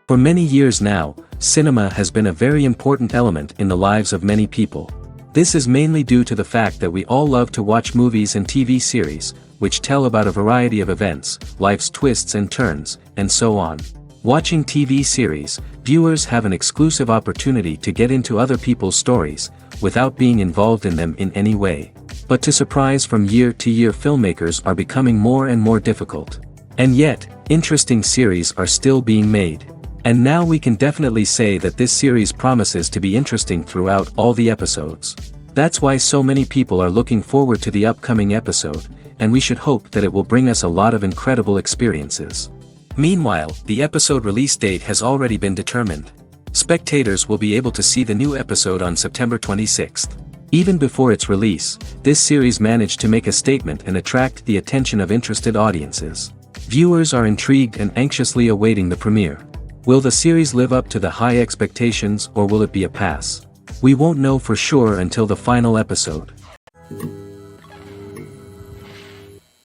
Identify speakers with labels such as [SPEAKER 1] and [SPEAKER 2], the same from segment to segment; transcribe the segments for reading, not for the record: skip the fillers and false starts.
[SPEAKER 1] For many years now, cinema has been a very important element in the lives of many people. This is mainly due to the fact that we all love to watch movies and TV series, which tell about a variety of events, life's twists and turns, and so on. Watching TV series, viewers have an exclusive opportunity to get into other people's stories, without being involved in them in any way. But to surprise from year to year, filmmakers are becoming more and more difficult. And yet, interesting series are still being made. And now we can definitely say that this series promises to be interesting throughout all the episodes. That's why so many people are looking forward to the upcoming episode, and we should hope that it will bring us a lot of incredible experiences. Meanwhile, the episode release date has already been determined. Spectators will be able to see the new episode on September 26th. Even before its release, this series managed to make a statement and attract the attention of interested audiences. Viewers are intrigued and anxiously awaiting the premiere. Will the series live up to the high expectations, or will it be a pass? We won't know for sure until the final episode.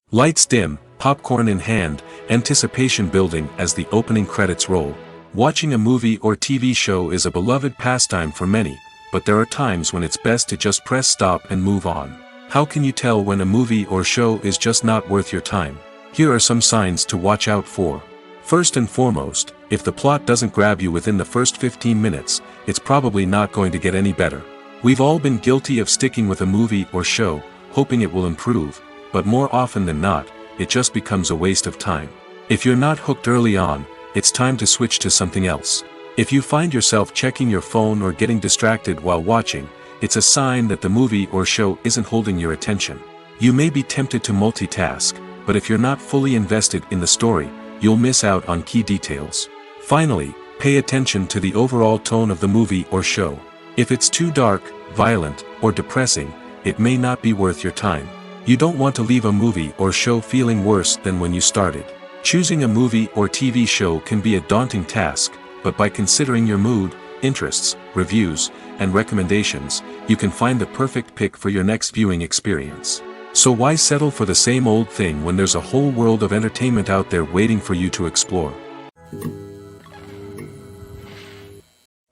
[SPEAKER 1] Lights dim, popcorn in hand, anticipation building as the opening credits roll. Watching a movie or TV show is a beloved pastime for many, but there are times when it's best to just press stop and move on. How can you tell when a movie or show is just not worth your time? Here are some signs to watch out for. First and foremost, if the plot doesn't grab you within the first 15 minutes, it's probably not going to get any better. We've all been guilty of sticking with a movie or show, hoping it will improve, but more often than not, it just becomes a waste of time. If you're not hooked early on, it's time to switch to something else. If you find yourself checking your phone or getting distracted while watching, it's a sign that the movie or show isn't holding your attention. You may be tempted to multitask, but if you're not fully invested in the story, you'll miss out on key details. Finally, pay attention to the overall tone of the movie or show. If it's too dark, violent, or depressing, it may not be worth your time. You don't want to leave a movie or show feeling worse than when you started. Choosing a movie or TV show can be a daunting task, but by considering your mood, interests, reviews, and recommendations, you can find the perfect pick for your next viewing experience. So why settle for the same old thing when there's a whole world of entertainment out there waiting for you to explore?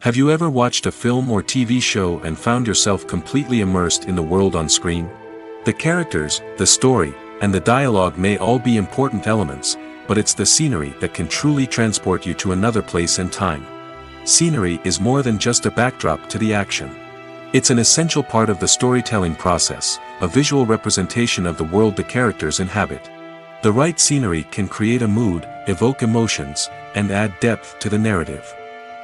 [SPEAKER 1] Have you ever watched a film or TV show and found yourself completely immersed in the world on screen? The characters, the story, and the dialogue may all be important elements, but it's the scenery that can truly transport you to another place and time. Scenery is more than just a backdrop to the action. It's an essential part of the storytelling process, a visual representation of the world the characters inhabit. The right scenery can create a mood, evoke emotions, and add depth to the narrative.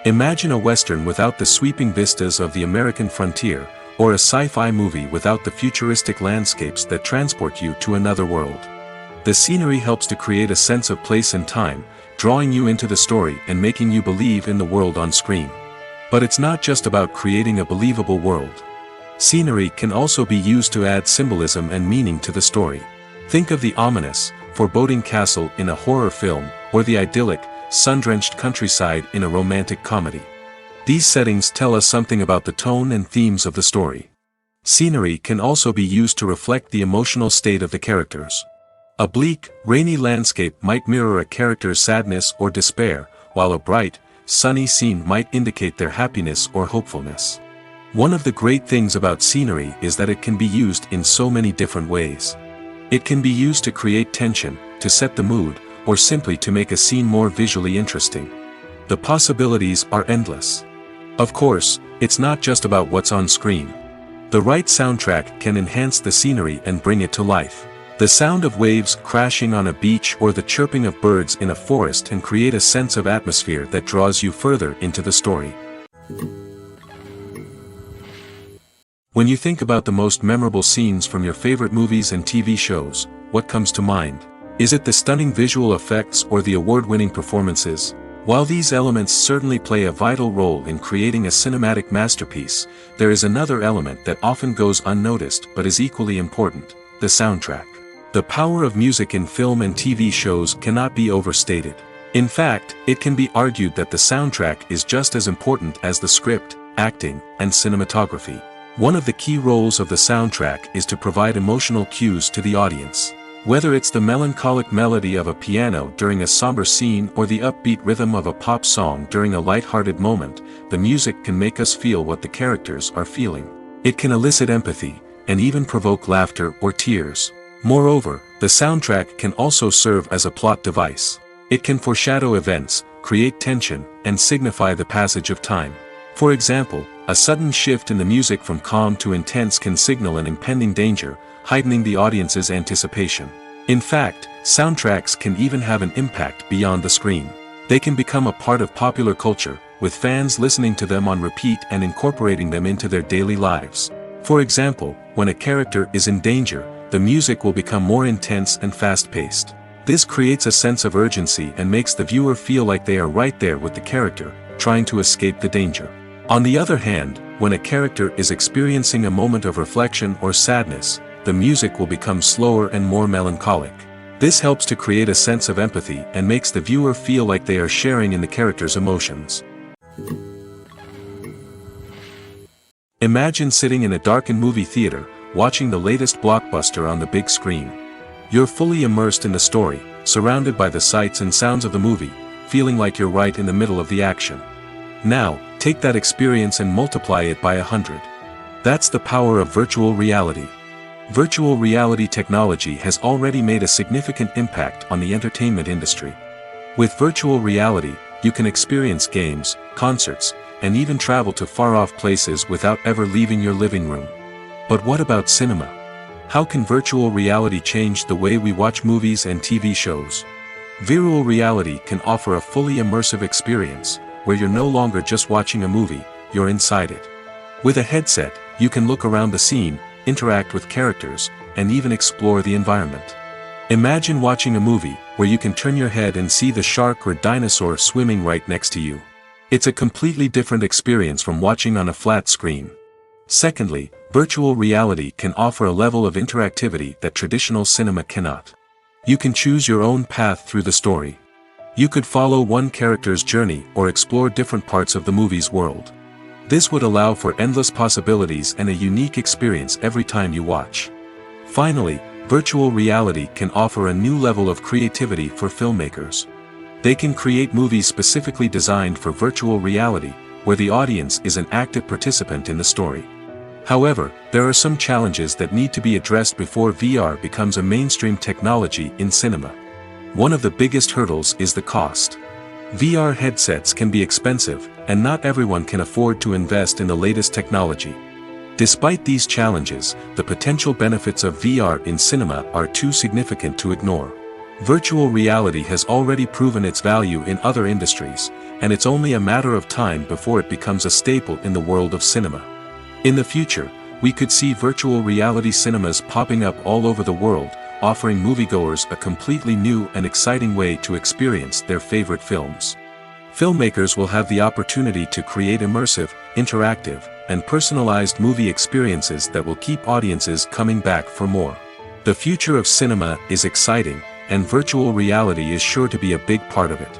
[SPEAKER 1] Imagine a Western without the sweeping vistas of the American frontier, or a sci-fi movie without the futuristic landscapes that transport you to another world. The scenery helps to create a sense of place and time, drawing you into the story and making you believe in the world on screen. But it's not just about creating a believable world. Scenery can also be used to add symbolism and meaning to the story. Think of the ominous, foreboding castle in a horror film, or the idyllic, sun-drenched countryside in a romantic comedy. These settings tell us something about the tone and themes of the story. Scenery can also be used to reflect the emotional state of the characters. A bleak, rainy landscape might mirror a character's sadness or despair, while a bright, sunny scene might indicate their happiness or hopefulness. One of the great things about scenery is that it can be used in so many different ways. It can be used to create tension, to set the mood, or simply to make a scene more visually interesting. The possibilities are endless. Of course, it's not just about what's on screen. The right soundtrack can enhance the scenery and bring it to life. The sound of waves crashing on a beach or the chirping of birds in a forest can create a sense of atmosphere that draws you further into the story. When you think about the most memorable scenes from your favorite movies and TV shows, what comes to mind? Is it the stunning visual effects or the award-winning performances? While these elements certainly play a vital role in creating a cinematic masterpiece, there is another element that often goes unnoticed but is equally important: the soundtrack. The power of music in film and TV shows cannot be overstated. In fact, it can be argued that the soundtrack is just as important as the script, acting, and cinematography. One of the key roles of the soundtrack is to provide emotional cues to the audience. Whether it's the melancholic melody of a piano during a somber scene or the upbeat rhythm of a pop song during a light-hearted moment, the music can make us feel what the characters are feeling. It can elicit empathy, and even provoke laughter or tears. Moreover, the soundtrack can also serve as a plot device. It can foreshadow events, create tension, and signify the passage of time. For example, a sudden shift in the music from calm to intense can signal an impending danger, heightening the audience's anticipation. In fact, soundtracks can even have an impact beyond the screen. They can become a part of popular culture, with fans listening to them on repeat and incorporating them into their daily lives. For example, when a character is in danger, the music will become more intense and fast-paced. This creates a sense of urgency and makes the viewer feel like they are right there with the character, trying to escape the danger. On the other hand, when a character is experiencing a moment of reflection or sadness, the music will become slower and more melancholic. This helps to create a sense of empathy and makes the viewer feel like they are sharing in the character's emotions. Imagine sitting in a darkened movie theater, watching the latest blockbuster on the big screen. You're fully immersed in the story, surrounded by the sights and sounds of the movie, feeling like you're right in the middle of the action. Now, take that experience and multiply it by 100. That's the power of virtual reality. Virtual reality technology has already made a significant impact on the entertainment industry. With virtual reality, you can experience games, concerts, and even travel to far-off places without ever leaving your living room. But what about cinema? How can virtual reality change the way we watch movies and TV shows? Virtual reality can offer a fully immersive experience, where you're no longer just watching a movie, you're inside it. With a headset, you can look around the scene, interact with characters, and even explore the environment. Imagine watching a movie, where you can turn your head and see the shark or dinosaur swimming right next to you. It's a completely different experience from watching on a flat screen. Secondly, virtual reality can offer a level of interactivity that traditional cinema cannot. You can choose your own path through the story. You could follow one character's journey or explore different parts of the movie's world. This would allow for endless possibilities and a unique experience every time you watch. Finally, virtual reality can offer a new level of creativity for filmmakers. They can create movies specifically designed for virtual reality, where the audience is an active participant in the story. However, there are some challenges that need to be addressed before VR becomes a mainstream technology in cinema. One of the biggest hurdles is the cost. VR headsets can be expensive, and not everyone can afford to invest in the latest technology. Despite these challenges, the potential benefits of VR in cinema are too significant to ignore. Virtual reality has already proven its value in other industries, and it's only a matter of time before it becomes a staple in the world of cinema. In the future, we could see virtual reality cinemas popping up all over the world, offering moviegoers a completely new and exciting way to experience their favorite films. Filmmakers will have the opportunity to create immersive, interactive, and personalized movie experiences that will keep audiences coming back for more. The future of cinema is exciting, and virtual reality is sure to be a big part of it.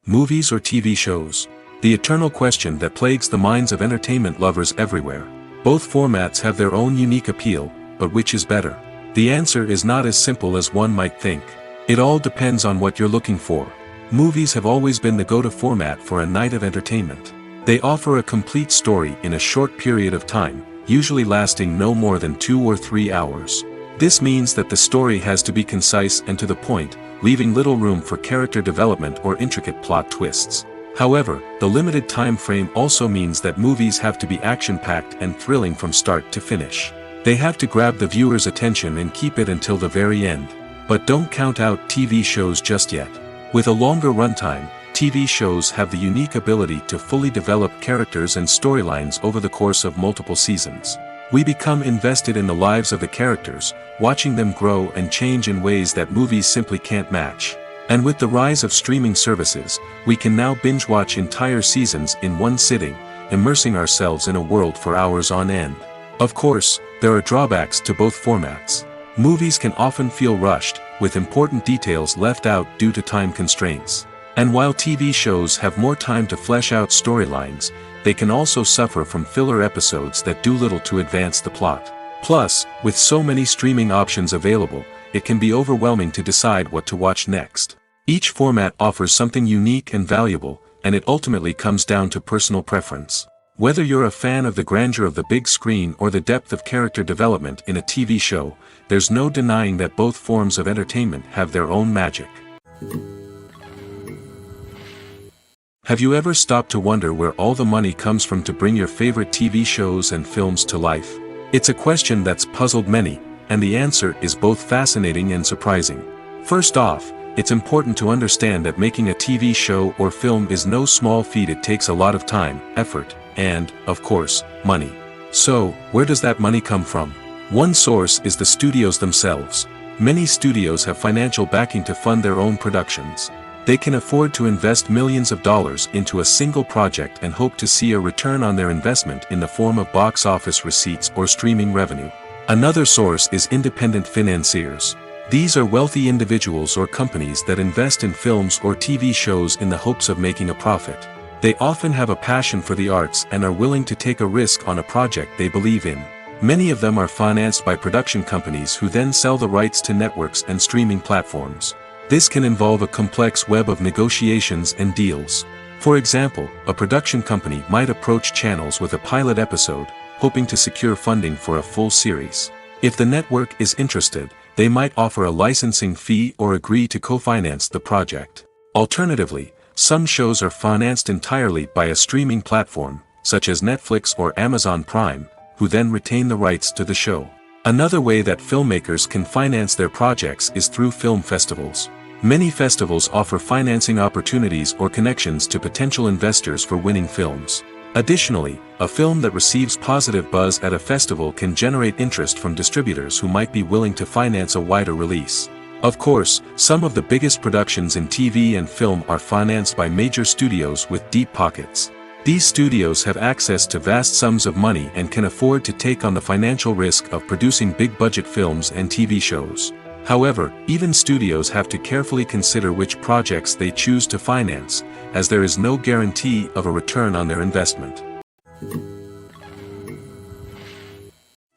[SPEAKER 1] Movies or TV shows? The eternal question that plagues the minds of entertainment lovers everywhere. Both formats have their own unique appeal, but which is better? The answer is not as simple as one might think. It all depends on what you're looking for. Movies have always been the go-to format for a night of entertainment. They offer a complete story in a short period of time, usually lasting no more than 2 or 3 hours. This means that the story has to be concise and to the point, leaving little room for character development or intricate plot twists. However, the limited time frame also means that movies have to be action-packed and thrilling from start to finish. They have to grab the viewer's attention and keep it until the very end. But don't count out TV shows just yet. With a longer runtime, TV shows have the unique ability to fully develop characters and storylines over the course of multiple seasons. We become invested in the lives of the characters, watching them grow and change in ways that movies simply can't match. And with the rise of streaming services, we can now binge-watch entire seasons in one sitting, immersing ourselves in a world for hours on end. Of course, there are drawbacks to both formats. Movies can often feel rushed, with important details left out due to time constraints. And while TV shows have more time to flesh out storylines, they can also suffer from filler episodes that do little to advance the plot. Plus, with so many streaming options available, it can be overwhelming to decide what to watch next. Each format offers something unique and valuable, and it ultimately comes down to personal preference. Whether you're a fan of the grandeur of the big screen or the depth of character development in a TV show, there's no denying that both forms of entertainment have their own magic. Have you ever stopped to wonder where all the money comes from to bring your favorite TV shows and films to life? It's a question that's puzzled many, and the answer is both fascinating and surprising. First off, it's important to understand that making a TV show or film is no small feat. It takes a lot of time, effort, and, of course, money. So, where does that money come from? One source is the studios themselves. Many studios have financial backing to fund their own productions. They can afford to invest millions of dollars into a single project and hope to see a return on their investment in the form of box office receipts or streaming revenue. Another source is independent financiers. These are wealthy individuals or companies that invest in films or TV shows in the hopes of making a profit. They often have a passion for the arts and are willing to take a risk on a project they believe in. Many of them are financed by production companies who then sell the rights to networks and streaming platforms. This can involve a complex web of negotiations and deals. For example, a production company might approach channels with a pilot episode, hoping to secure funding for a full series. If the network is interested, they might offer a licensing fee or agree to co-finance the project. Alternatively, some shows are financed entirely by a streaming platform, such as Netflix or Amazon Prime, who then retain the rights to the show. Another way that filmmakers can finance their projects is through film festivals. Many festivals offer financing opportunities or connections to potential investors for winning films. Additionally, a film that receives positive buzz at a festival can generate interest from distributors who might be willing to finance a wider release. Of course, some of the biggest productions in TV and film are financed by major studios with deep pockets. These studios have access to vast sums of money and can afford to take on the financial risk of producing big-budget films and TV shows. However, even studios have to carefully consider which projects they choose to finance, as there is no guarantee of a return on their investment.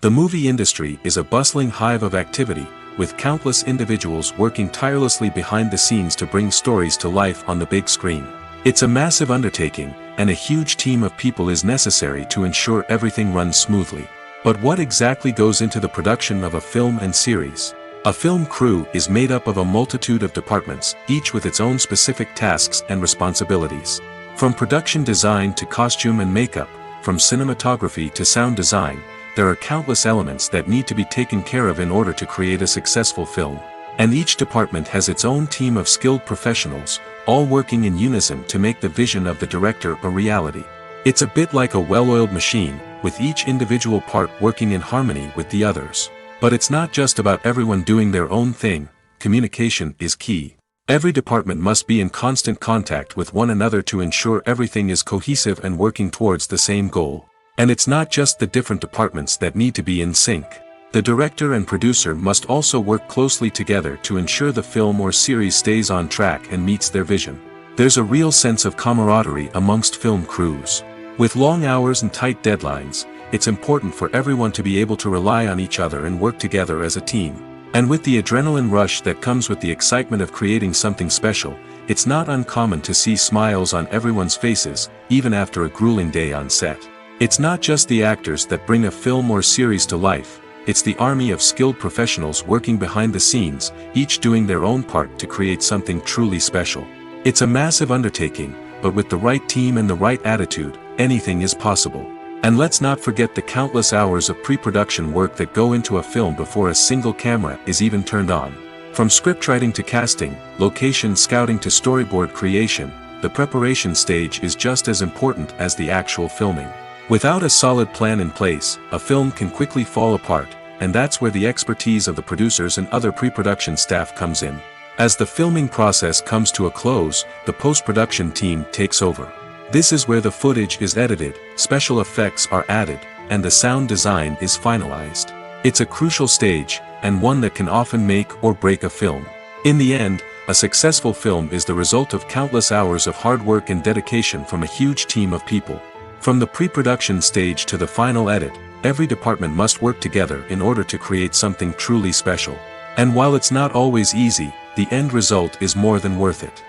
[SPEAKER 1] The movie industry is a bustling hive of activity, with countless individuals working tirelessly behind the scenes to bring stories to life on the big screen. It's a massive undertaking, and a huge team of people is necessary to ensure everything runs smoothly. But what exactly goes into the production of a film and series? A film crew is made up of a multitude of departments, each with its own specific tasks and responsibilities. From production design to costume and makeup, from cinematography to sound design, there are countless elements that need to be taken care of in order to create a successful film. And each department has its own team of skilled professionals, all working in unison to make the vision of the director a reality. It's a bit like a well-oiled machine, with each individual part working in harmony with the others. But it's not just about everyone doing their own thing. Communication is key. Every department must be in constant contact with one another to ensure everything is cohesive and working towards the same goal. And it's not just the different departments that need to be in sync. The director and producer must also work closely together to ensure the film or series stays on track and meets their vision. There's a real sense of camaraderie amongst film crews. With long hours and tight deadlines, it's important for everyone to be able to rely on each other and work together as a team. And with the adrenaline rush that comes with the excitement of creating something special, it's not uncommon to see smiles on everyone's faces, even after a grueling day on set. It's not just the actors that bring a film or series to life. It's the army of skilled professionals working behind the scenes, each doing their own part to create something truly special. It's a massive undertaking, but with the right team and the right attitude, anything is possible. And let's not forget the countless hours of pre-production work that go into a film before a single camera is even turned on. From scriptwriting to casting, location scouting to storyboard creation, the preparation stage is just as important as the actual filming. Without a solid plan in place, a film can quickly fall apart, and that's where the expertise of the producers and other pre-production staff comes in. As the filming process comes to a close, the post-production team takes over. This is where the footage is edited, special effects are added, and the sound design is finalized. It's a crucial stage, and one that can often make or break a film. In the end, a successful film is the result of countless hours of hard work and dedication from a huge team of people. From the pre-production stage to the final edit, every department must work together in order to create something truly special. And while it's not always easy, the end result is more than worth it.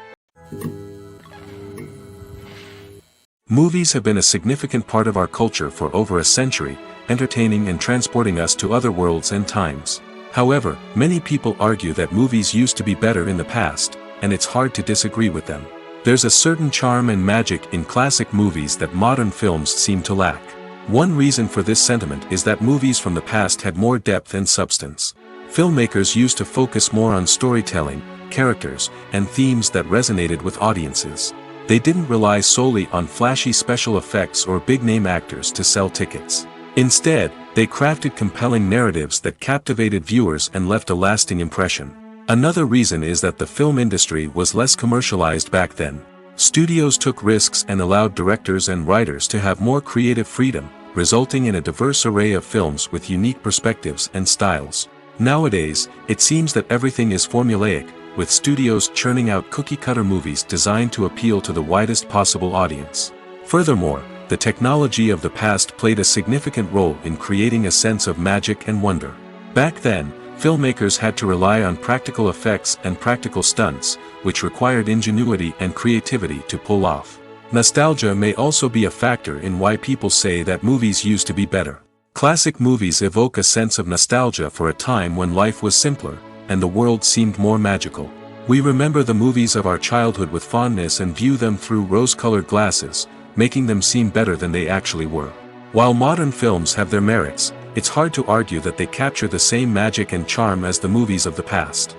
[SPEAKER 1] Movies have been a significant part of our culture for over a century, entertaining and transporting us to other worlds and times. However, many people argue that movies used to be better in the past, and it's hard to disagree with them. There's a certain charm and magic in classic movies that modern films seem to lack. One reason for this sentiment is that movies from the past had more depth and substance. Filmmakers used to focus more on storytelling, characters, and themes that resonated with audiences. They didn't rely solely on flashy special effects or big-name actors to sell tickets. Instead, they crafted compelling narratives that captivated viewers and left a lasting impression. Another reason is that the film industry was less commercialized back then. Studios took risks and allowed directors and writers to have more creative freedom, resulting in a diverse array of films with unique perspectives and styles. Nowadays, it seems that everything is formulaic, with studios churning out cookie-cutter movies designed to appeal to the widest possible audience. Furthermore, the technology of the past played a significant role in creating a sense of magic and wonder. Back then, filmmakers had to rely on practical effects and practical stunts, which required ingenuity and creativity to pull off. Nostalgia may also be a factor in why people say that movies used to be better. Classic movies evoke a sense of nostalgia for a time when life was simpler, and the world seemed more magical. We remember the movies of our childhood with fondness and view them through rose-colored glasses, making them seem better than they actually were. While modern films have their merits, it's hard to argue that they capture the same magic and charm as the movies of the past.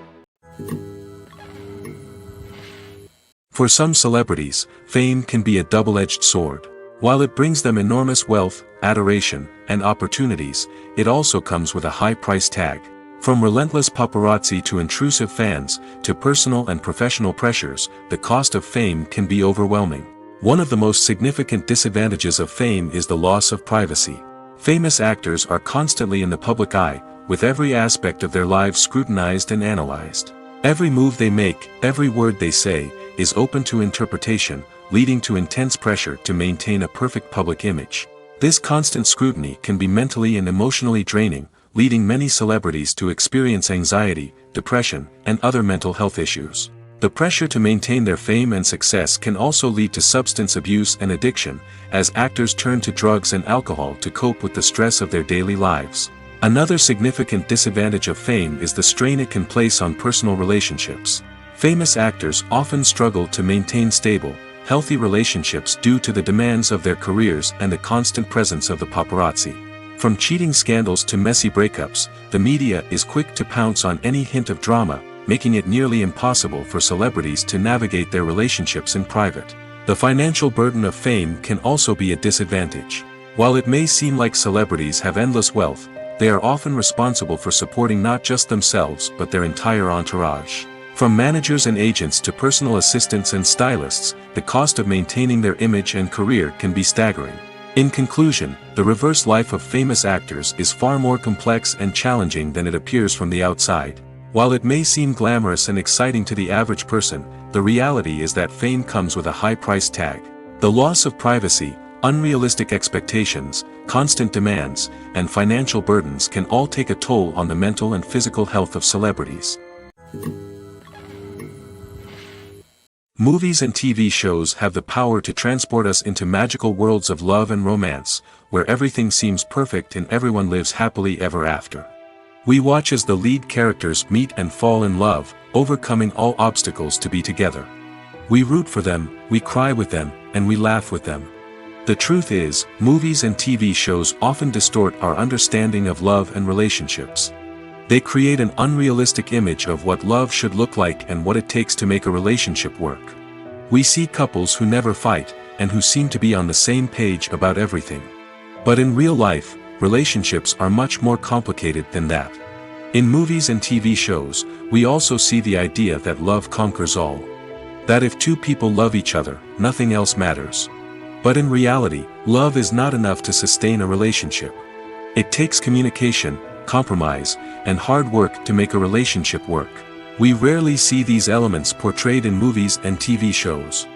[SPEAKER 1] For some celebrities, fame can be a double-edged sword. While it brings them enormous wealth, adoration, and opportunities, it also comes with a high price tag. From relentless paparazzi to intrusive fans, to personal and professional pressures, the cost of fame can be overwhelming. One of the most significant disadvantages of fame is the loss of privacy. Famous actors are constantly in the public eye, with every aspect of their lives scrutinized and analyzed. Every move they make, every word they say, is open to interpretation, leading to intense pressure to maintain a perfect public image. This constant scrutiny can be mentally and emotionally draining, leading many celebrities to experience anxiety, depression, and other mental health issues. The pressure to maintain their fame and success can also lead to substance abuse and addiction, as actors turn to drugs and alcohol to cope with the stress of their daily lives. Another significant disadvantage of fame is the strain it can place on personal relationships. Famous actors often struggle to maintain stable, healthy relationships due to the demands of their careers and the constant presence of the paparazzi. From cheating scandals to messy breakups, the media is quick to pounce on any hint of drama, making it nearly impossible for celebrities to navigate their relationships in private. The financial burden of fame can also be a disadvantage. While it may seem like celebrities have endless wealth, they are often responsible for supporting not just themselves but their entire entourage. From managers and agents to personal assistants and stylists, the cost of maintaining their image and career can be staggering. In conclusion, the reverse life of famous actors is far more complex and challenging than it appears from the outside. While it may seem glamorous and exciting to the average person, the reality is that fame comes with a high price tag. The loss of privacy, unrealistic expectations, constant demands, and financial burdens can all take a toll on the mental and physical health of celebrities. Movies and TV shows have the power to transport us into magical worlds of love and romance, where everything seems perfect and everyone lives happily ever after. We watch as the lead characters meet and fall in love, overcoming all obstacles to be together. We root for them, we cry with them, and we laugh with them. The truth is, movies and TV shows often distort our understanding of love and relationships. They create an unrealistic image of what love should look like and what it takes to make a relationship work. We see couples who never fight, and who seem to be on the same page about everything. But in real life, relationships are much more complicated than that. In movies and TV shows, we also see the idea that love conquers all. That if two people love each other, nothing else matters. But in reality, love is not enough to sustain a relationship. It takes communication, compromise, and hard work to make a relationship work. We rarely see these elements portrayed in movies and TV shows.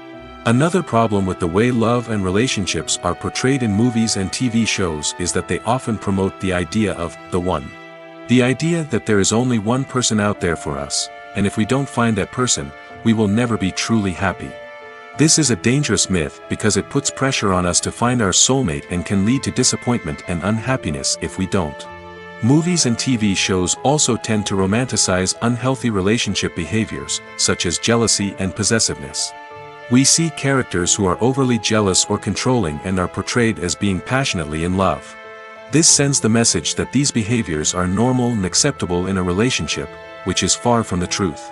[SPEAKER 1] Another problem with the way love and relationships are portrayed in movies and TV shows is that they often promote the idea of the one. The idea that there is only one person out there for us, and if we don't find that person, we will never be truly happy. This is a dangerous myth because it puts pressure on us to find our soulmate and can lead to disappointment and unhappiness if we don't. Movies and TV shows also tend to romanticize unhealthy relationship behaviors, such as jealousy and possessiveness. We see characters who are overly jealous or controlling and are portrayed as being passionately in love. This sends the message that these behaviors are normal and acceptable in a relationship, which is far from the truth.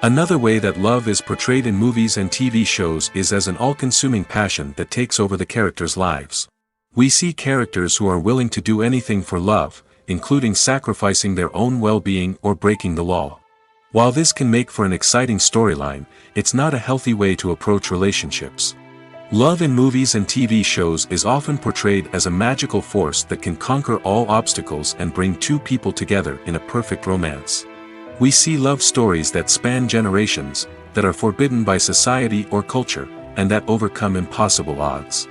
[SPEAKER 1] Another way that love is portrayed in movies and TV shows is as an all-consuming passion that takes over the characters' lives. We see characters who are willing to do anything for love, including sacrificing their own well-being or breaking the law. While this can make for an exciting storyline, it's not a healthy way to approach relationships. Love in movies and TV shows is often portrayed as a magical force that can conquer all obstacles and bring two people together in a perfect romance. We see love stories that span generations, that are forbidden by society or culture, and that overcome impossible odds.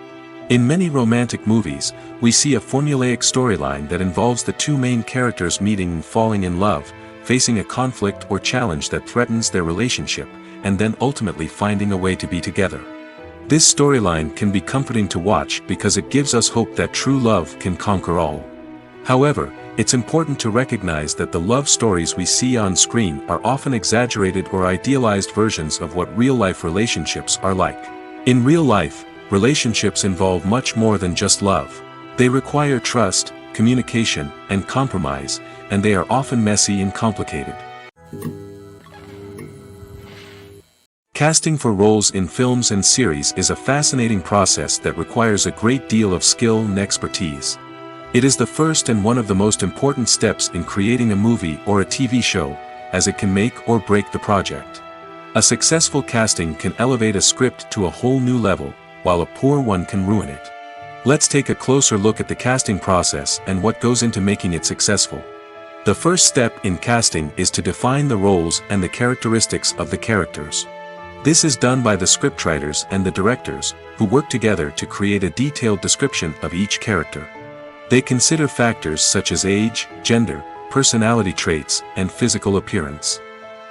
[SPEAKER 1] In many romantic movies, we see a formulaic storyline that involves the two main characters meeting and falling in love, facing a conflict or challenge that threatens their relationship, and then ultimately finding a way to be together. This storyline can be comforting to watch because it gives us hope that true love can conquer all. However, it's important to recognize that the love stories we see on screen are often exaggerated or idealized versions of what real-life relationships are like. In real life, relationships involve much more than just love. They require trust, communication, and compromise, and they are often messy and complicated. Casting for roles in films and series is a fascinating process that requires a great deal of skill and expertise. It is the first and one of the most important steps in creating a movie or a TV show, as it can make or break the project. A successful casting can elevate a script to a whole new level, while a poor one can ruin it. Let's take a closer look at the casting process and what goes into making it successful. The first step in casting is to define the roles and the characteristics of the characters. This is done by the scriptwriters and the directors, who work together to create a detailed description of each character. They consider factors such as age, gender, personality traits, and physical appearance.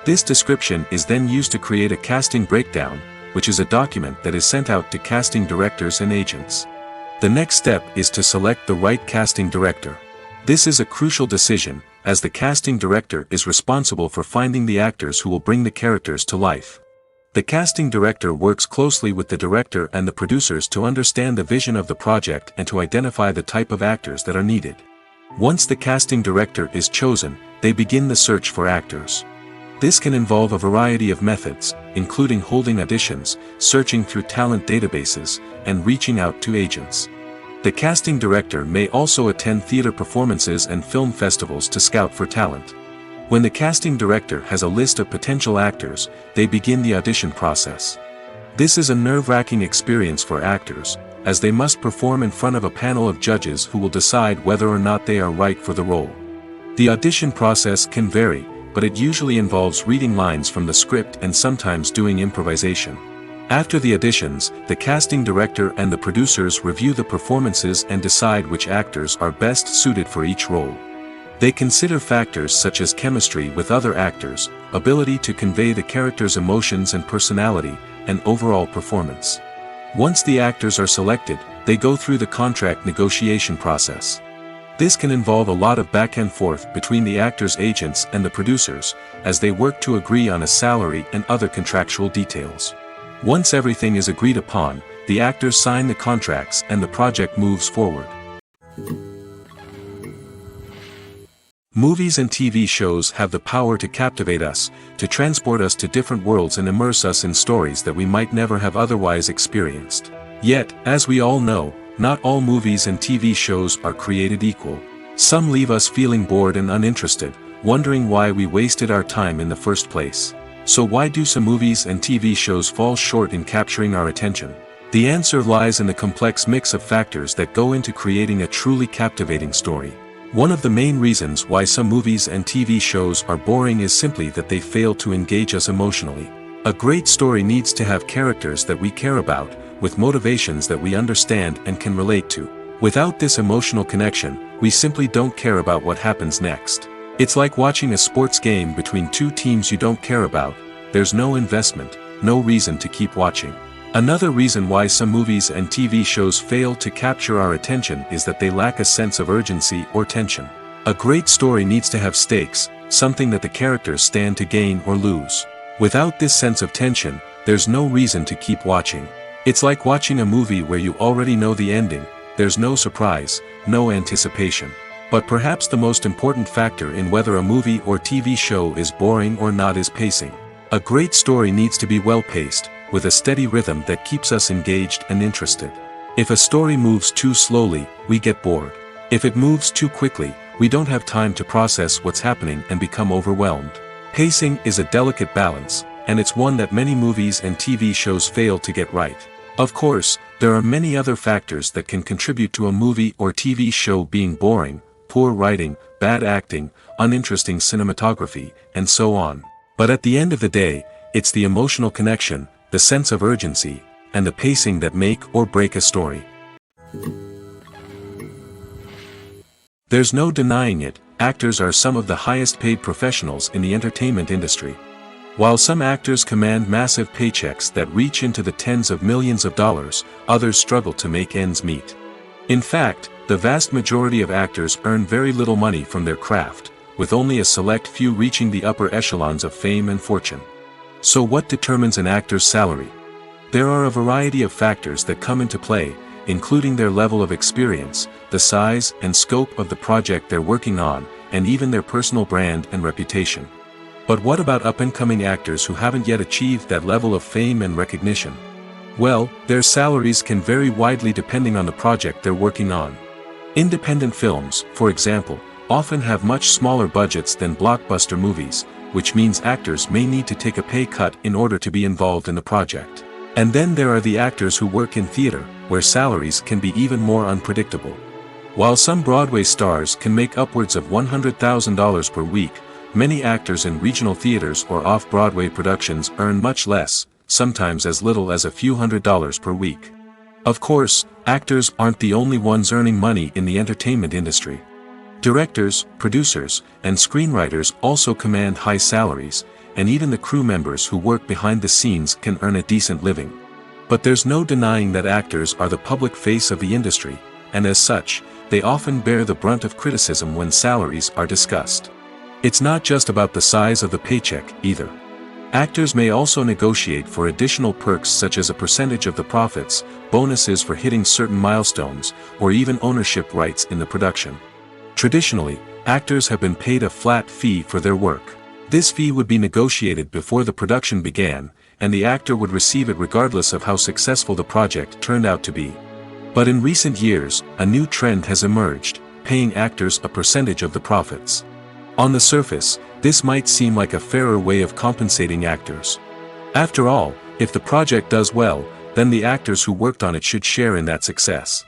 [SPEAKER 1] This description is then used to create a casting breakdown, which is a document that is sent out to casting directors and agents. The next step is to select the right casting director. This is a crucial decision, as the casting director is responsible for finding the actors who will bring the characters to life. The casting director works closely with the director and the producers to understand the vision of the project and to identify the type of actors that are needed. Once the casting director is chosen, they begin the search for actors. This can involve a variety of methods, including holding auditions, searching through talent databases, and reaching out to agents. The casting director may also attend theater performances and film festivals to scout for talent. When the casting director has a list of potential actors, they begin the audition process. This is a nerve-wracking experience for actors, as they must perform in front of a panel of judges who will decide whether or not they are right for the role. The audition process can vary, but it usually involves reading lines from the script and sometimes doing improvisation. After the auditions, the casting director and the producers review the performances and decide which actors are best suited for each role. They consider factors such as chemistry with other actors, ability to convey the character's emotions and personality, and overall performance. Once the actors are selected, they go through the contract negotiation process. This can involve a lot of back and forth between the actors' agents and the producers, as they work to agree on a salary and other contractual details. Once everything is agreed upon, the actors sign the contracts and the project moves forward. Movies and TV shows have the power to captivate us, to transport us to different worlds and immerse us in stories that we might never have otherwise experienced. Yet, as we all know, not all movies and TV shows are created equal. Some leave us feeling bored and uninterested, wondering why we wasted our time in the first place. So why do some movies and TV shows fall short in capturing our attention? The answer lies in the complex mix of factors that go into creating a truly captivating story. One of the main reasons why some movies and TV shows are boring is simply that they fail to engage us emotionally. A great story needs to have characters that we care about, with motivations that we understand and can relate to. Without this emotional connection, we simply don't care about what happens next. It's like watching a sports game between two teams you don't care about. There's no investment, no reason to keep watching. Another reason why some movies and TV shows fail to capture our attention is that they lack a sense of urgency or tension. A great story needs to have stakes, something that the characters stand to gain or lose. Without this sense of tension, there's no reason to keep watching. It's like watching a movie where you already know the ending. There's no surprise, no anticipation. But perhaps the most important factor in whether a movie or TV show is boring or not is pacing. A great story needs to be well-paced, with a steady rhythm that keeps us engaged and interested. If a story moves too slowly, we get bored. If it moves too quickly, we don't have time to process what's happening and become overwhelmed. Pacing is a delicate balance, and it's one that many movies and TV shows fail to get right. Of course, there are many other factors that can contribute to a movie or TV show being boring: poor writing, bad acting, uninteresting cinematography, and so on. But at the end of the day, it's the emotional connection, the sense of urgency, and the pacing that make or break a story. There's no denying it, actors are some of the highest paid professionals in the entertainment industry. While some actors command massive paychecks that reach into the tens of millions of dollars, others struggle to make ends meet. In fact, the vast majority of actors earn very little money from their craft, with only a select few reaching the upper echelons of fame and fortune. So what determines an actor's salary? There are a variety of factors that come into play, including their level of experience, the size and scope of the project they're working on, and even their personal brand and reputation. But what about up-and-coming actors who haven't yet achieved that level of fame and recognition? Well, their salaries can vary widely depending on the project they're working on. Independent films, for example, often have much smaller budgets than blockbuster movies, which means actors may need to take a pay cut in order to be involved in the project. And then there are the actors who work in theater, where salaries can be even more unpredictable. While some Broadway stars can make upwards of $100,000 per week, many actors in regional theaters or off-Broadway productions earn much less, sometimes as little as a few $100s per week. Of course, actors aren't the only ones earning money in the entertainment industry. Directors, producers, and screenwriters also command high salaries, and even the crew members who work behind the scenes can earn a decent living. But there's no denying that actors are the public face of the industry, and as such, they often bear the brunt of criticism when salaries are discussed. It's not just about the size of the paycheck, either. Actors may also negotiate for additional perks such as a percentage of the profits, bonuses for hitting certain milestones, or even ownership rights in the production. Traditionally, actors have been paid a flat fee for their work. This fee would be negotiated before the production began, and the actor would receive it regardless of how successful the project turned out to be. But in recent years, a new trend has emerged, paying actors a percentage of the profits. On the surface, this might seem like a fairer way of compensating actors. After all, if the project does well, then the actors who worked on it should share in that success.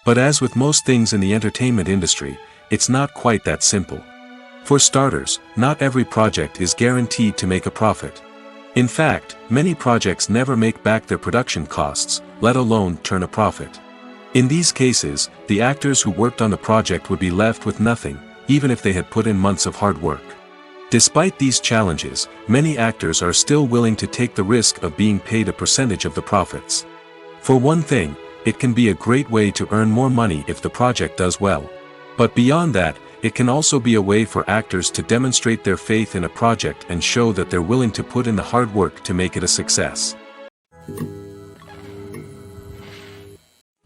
[SPEAKER 1] But as with most things in the entertainment industry, it's not quite that simple. For starters, not every project is guaranteed to make a profit. In fact, many projects never make back their production costs, let alone turn a profit. In these cases, the actors who worked on the project would be left with nothing, even if they had put in months of hard work. Despite these challenges, many actors are still willing to take the risk of being paid a percentage of the profits. For one thing, it can be a great way to earn more money if the project does well. But beyond that, it can also be a way for actors to demonstrate their faith in a project and show that they're willing to put in the hard work to make it a success.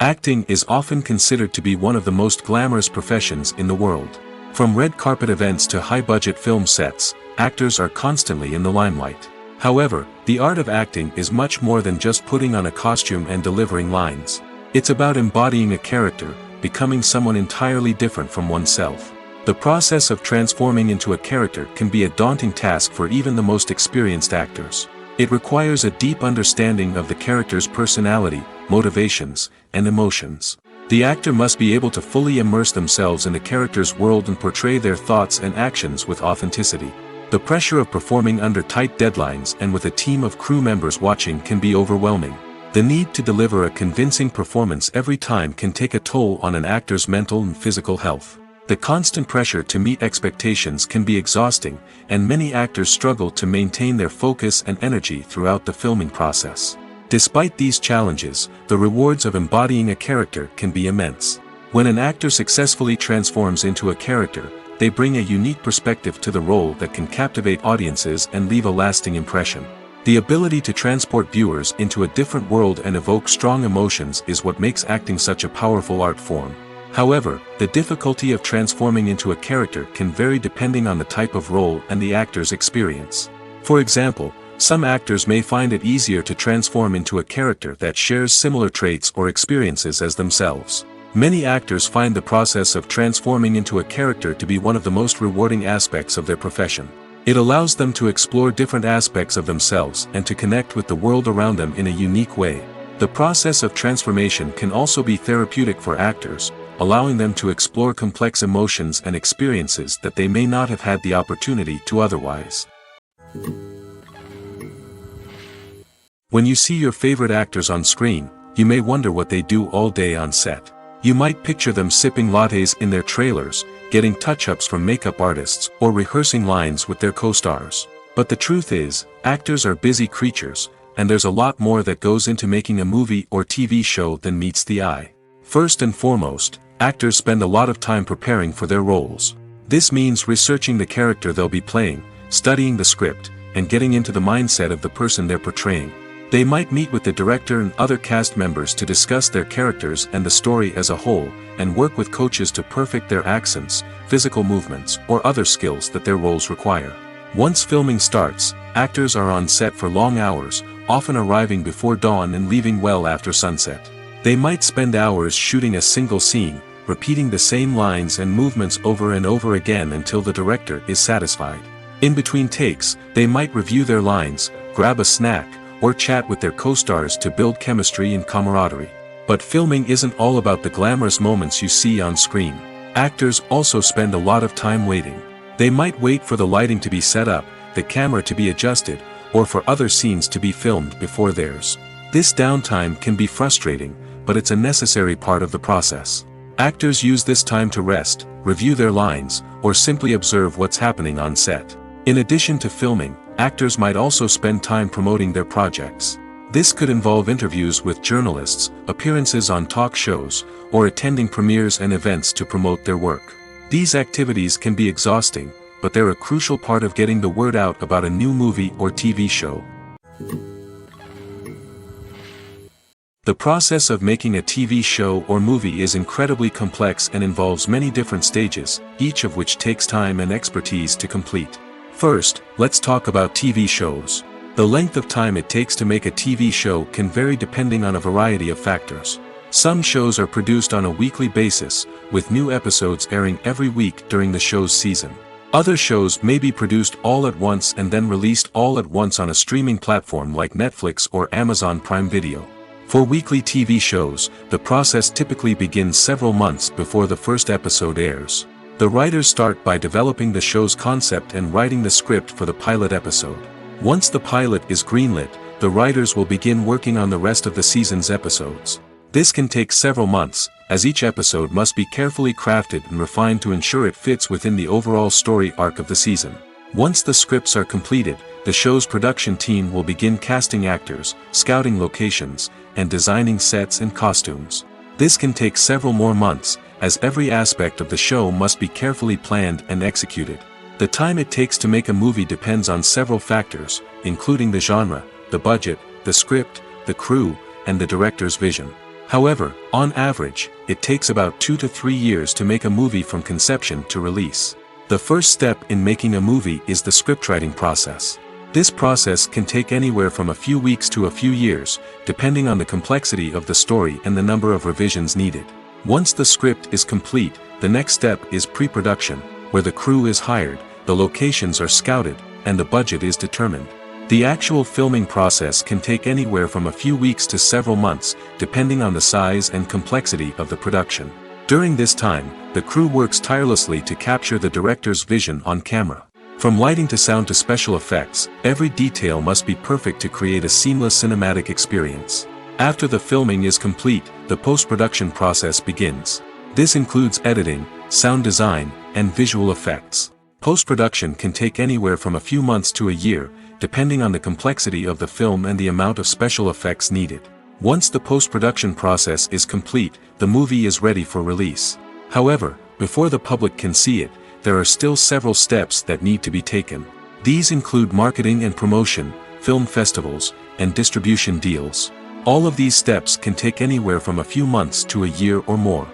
[SPEAKER 1] Acting is often considered to be one of the most glamorous professions in the world. From red carpet events to high-budget film sets, actors are constantly in the limelight. However, the art of acting is much more than just putting on a costume and delivering lines. It's about embodying a character, becoming someone entirely different from oneself. The process of transforming into a character can be a daunting task for even the most experienced actors. It requires a deep understanding of the character's personality, motivations, and emotions. The actor must be able to fully immerse themselves in the character's world and portray their thoughts and actions with authenticity. The pressure of performing under tight deadlines and with a team of crew members watching can be overwhelming. The need to deliver a convincing performance every time can take a toll on an actor's mental and physical health. The constant pressure to meet expectations can be exhausting, and many actors struggle to maintain their focus and energy throughout the filming process. Despite these challenges, the rewards of embodying a character can be immense. When an actor successfully transforms into a character, they bring a unique perspective to the role that can captivate audiences and leave a lasting impression. The ability to transport viewers into a different world and evoke strong emotions is what makes acting such a powerful art form. However, the difficulty of transforming into a character can vary depending on the type of role and the actor's experience. For example, some actors may find it easier to transform into a character that shares similar traits or experiences as themselves. Many actors find the process of transforming into a character to be one of the most rewarding aspects of their profession. It allows them to explore different aspects of themselves and to connect with the world around them in a unique way. The process of transformation can also be therapeutic for actors, allowing them to explore complex emotions and experiences that they may not have had the opportunity to otherwise. When you see your favorite actors on screen, you may wonder what they do all day on set. You might picture them sipping lattes in their trailers, getting touch-ups from makeup artists, or rehearsing lines with their co-stars. But the truth is, actors are busy creatures, and there's a lot more that goes into making a movie or TV show than meets the eye. First and foremost, actors spend a lot of time preparing for their roles. This means researching the character they'll be playing, studying the script, and getting into the mindset of the person they're portraying. They might meet with the director and other cast members to discuss their characters and the story as a whole, and work with coaches to perfect their accents, physical movements, or other skills that their roles require. Once filming starts, actors are on set for long hours, often arriving before dawn and leaving well after sunset. They might spend hours shooting a single scene, repeating the same lines and movements over and over again until the director is satisfied. In between takes, they might review their lines, grab a snack, or chat with their co-stars to build chemistry and camaraderie. But filming isn't all about the glamorous moments you see on screen. Actors also spend a lot of time waiting. They might wait for the lighting to be set up, the camera to be adjusted, or for other scenes to be filmed before theirs. This downtime can be frustrating, but it's a necessary part of the process. Actors use this time to rest, review their lines, or simply observe what's happening on set. In addition to filming, actors might also spend time promoting their projects. This could involve interviews with journalists, appearances on talk shows, or attending premieres and events to promote their work. These activities can be exhausting, but they're a crucial part of getting the word out about a new movie or TV show. The process of making a TV show or movie is incredibly complex and involves many different stages, each of which takes time and expertise to complete. First, let's talk about TV shows. The length of time it takes to make a TV show can vary depending on a variety of factors. Some shows are produced on a weekly basis, with new episodes airing every week during the show's season. Other shows may be produced all at once and then released all at once on a streaming platform like Netflix or Amazon Prime Video. For weekly TV shows, the process typically begins several months before the first episode airs. The writers start by developing the show's concept and writing the script for the pilot episode. Once the pilot is greenlit, the writers will begin working on the rest of the season's episodes. This can take several months, as each episode must be carefully crafted and refined to ensure it fits within the overall story arc of the season. Once the scripts are completed, the show's production team will begin casting actors, scouting locations, and designing sets and costumes. This can take several more months, as every aspect of the show must be carefully planned and executed. The time it takes to make a movie depends on several factors, including the genre, the budget, the script, the crew, and the director's vision. However, on average, it takes about 2 to 3 years to make a movie from conception to release. The first step in making a movie is the scriptwriting process. This process can take anywhere from a few weeks to a few years, depending on the complexity of the story and the number of revisions needed. Once the script is complete, the next step is pre-production, where the crew is hired, the locations are scouted, and the budget is determined. The actual filming process can take anywhere from a few weeks to several months, depending on the size and complexity of the production. During this time, the crew works tirelessly to capture the director's vision on camera. From lighting to sound to special effects, every detail must be perfect to create a seamless cinematic experience. After the filming is complete, the post-production process begins. This includes editing, sound design, and visual effects. Post-production can take anywhere from a few months to a year, depending on the complexity of the film and the amount of special effects needed. Once the post-production process is complete, the movie is ready for release. However, before the public can see it, there are still several steps that need to be taken. These include marketing and promotion, film festivals, and distribution deals. All of these steps can take anywhere from a few months to a year or more.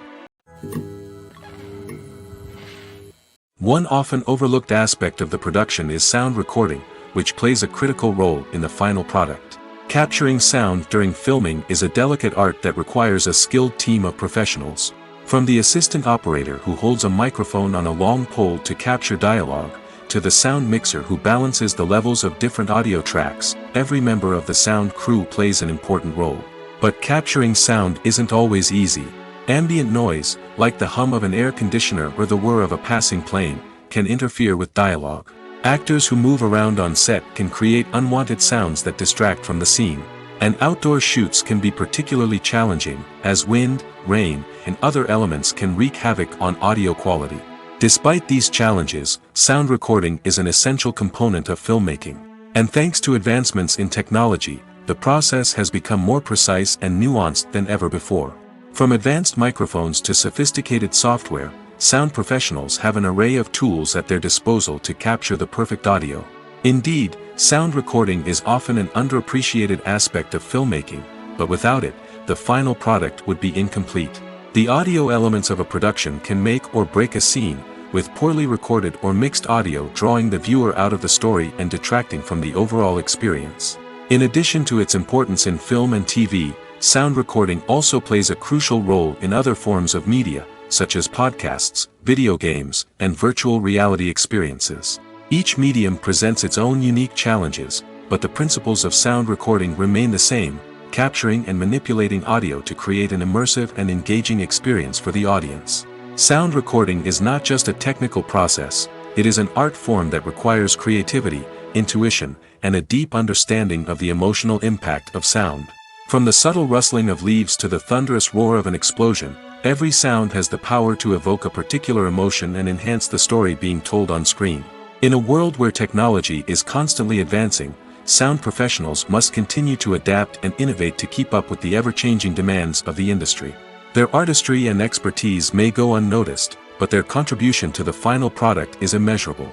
[SPEAKER 1] One often overlooked aspect of the production is sound recording, which plays a critical role in the final product. Capturing sound during filming is a delicate art that requires a skilled team of professionals. From the assistant operator who holds a microphone on a long pole to capture dialogue, to the sound mixer who balances the levels of different audio tracks, every member of the sound crew plays an important role. But capturing sound isn't always easy. Ambient noise, like the hum of an air conditioner or the whir of a passing plane, can interfere with dialogue. Actors who move around on set can create unwanted sounds that distract from the scene. And outdoor shoots can be particularly challenging, as wind, rain, and other elements can wreak havoc on audio quality. Despite these challenges, sound recording is an essential component of filmmaking. And thanks to advancements in technology, the process has become more precise and nuanced than ever before. From advanced microphones to sophisticated software, sound professionals have an array of tools at their disposal to capture the perfect audio. Indeed, sound recording is often an underappreciated aspect of filmmaking, but without it, the final product would be incomplete. The audio elements of a production can make or break a scene, with poorly recorded or mixed audio drawing the viewer out of the story and detracting from the overall experience. In addition to its importance in film and TV, sound recording also plays a crucial role in other forms of media, such as podcasts, video games, and virtual reality experiences. Each medium presents its own unique challenges, but the principles of sound recording remain the same, capturing and manipulating audio to create an immersive and engaging experience for the audience. Sound recording is not just a technical process, it is an art form that requires creativity, intuition, and a deep understanding of the emotional impact of sound. From the subtle rustling of leaves to the thunderous roar of an explosion, every sound has the power to evoke a particular emotion and enhance the story being told on screen. In a world where technology is constantly advancing, sound professionals must continue to adapt and innovate to keep up with the ever-changing demands of the industry. Their artistry and expertise may go unnoticed, but their contribution to the final product is immeasurable.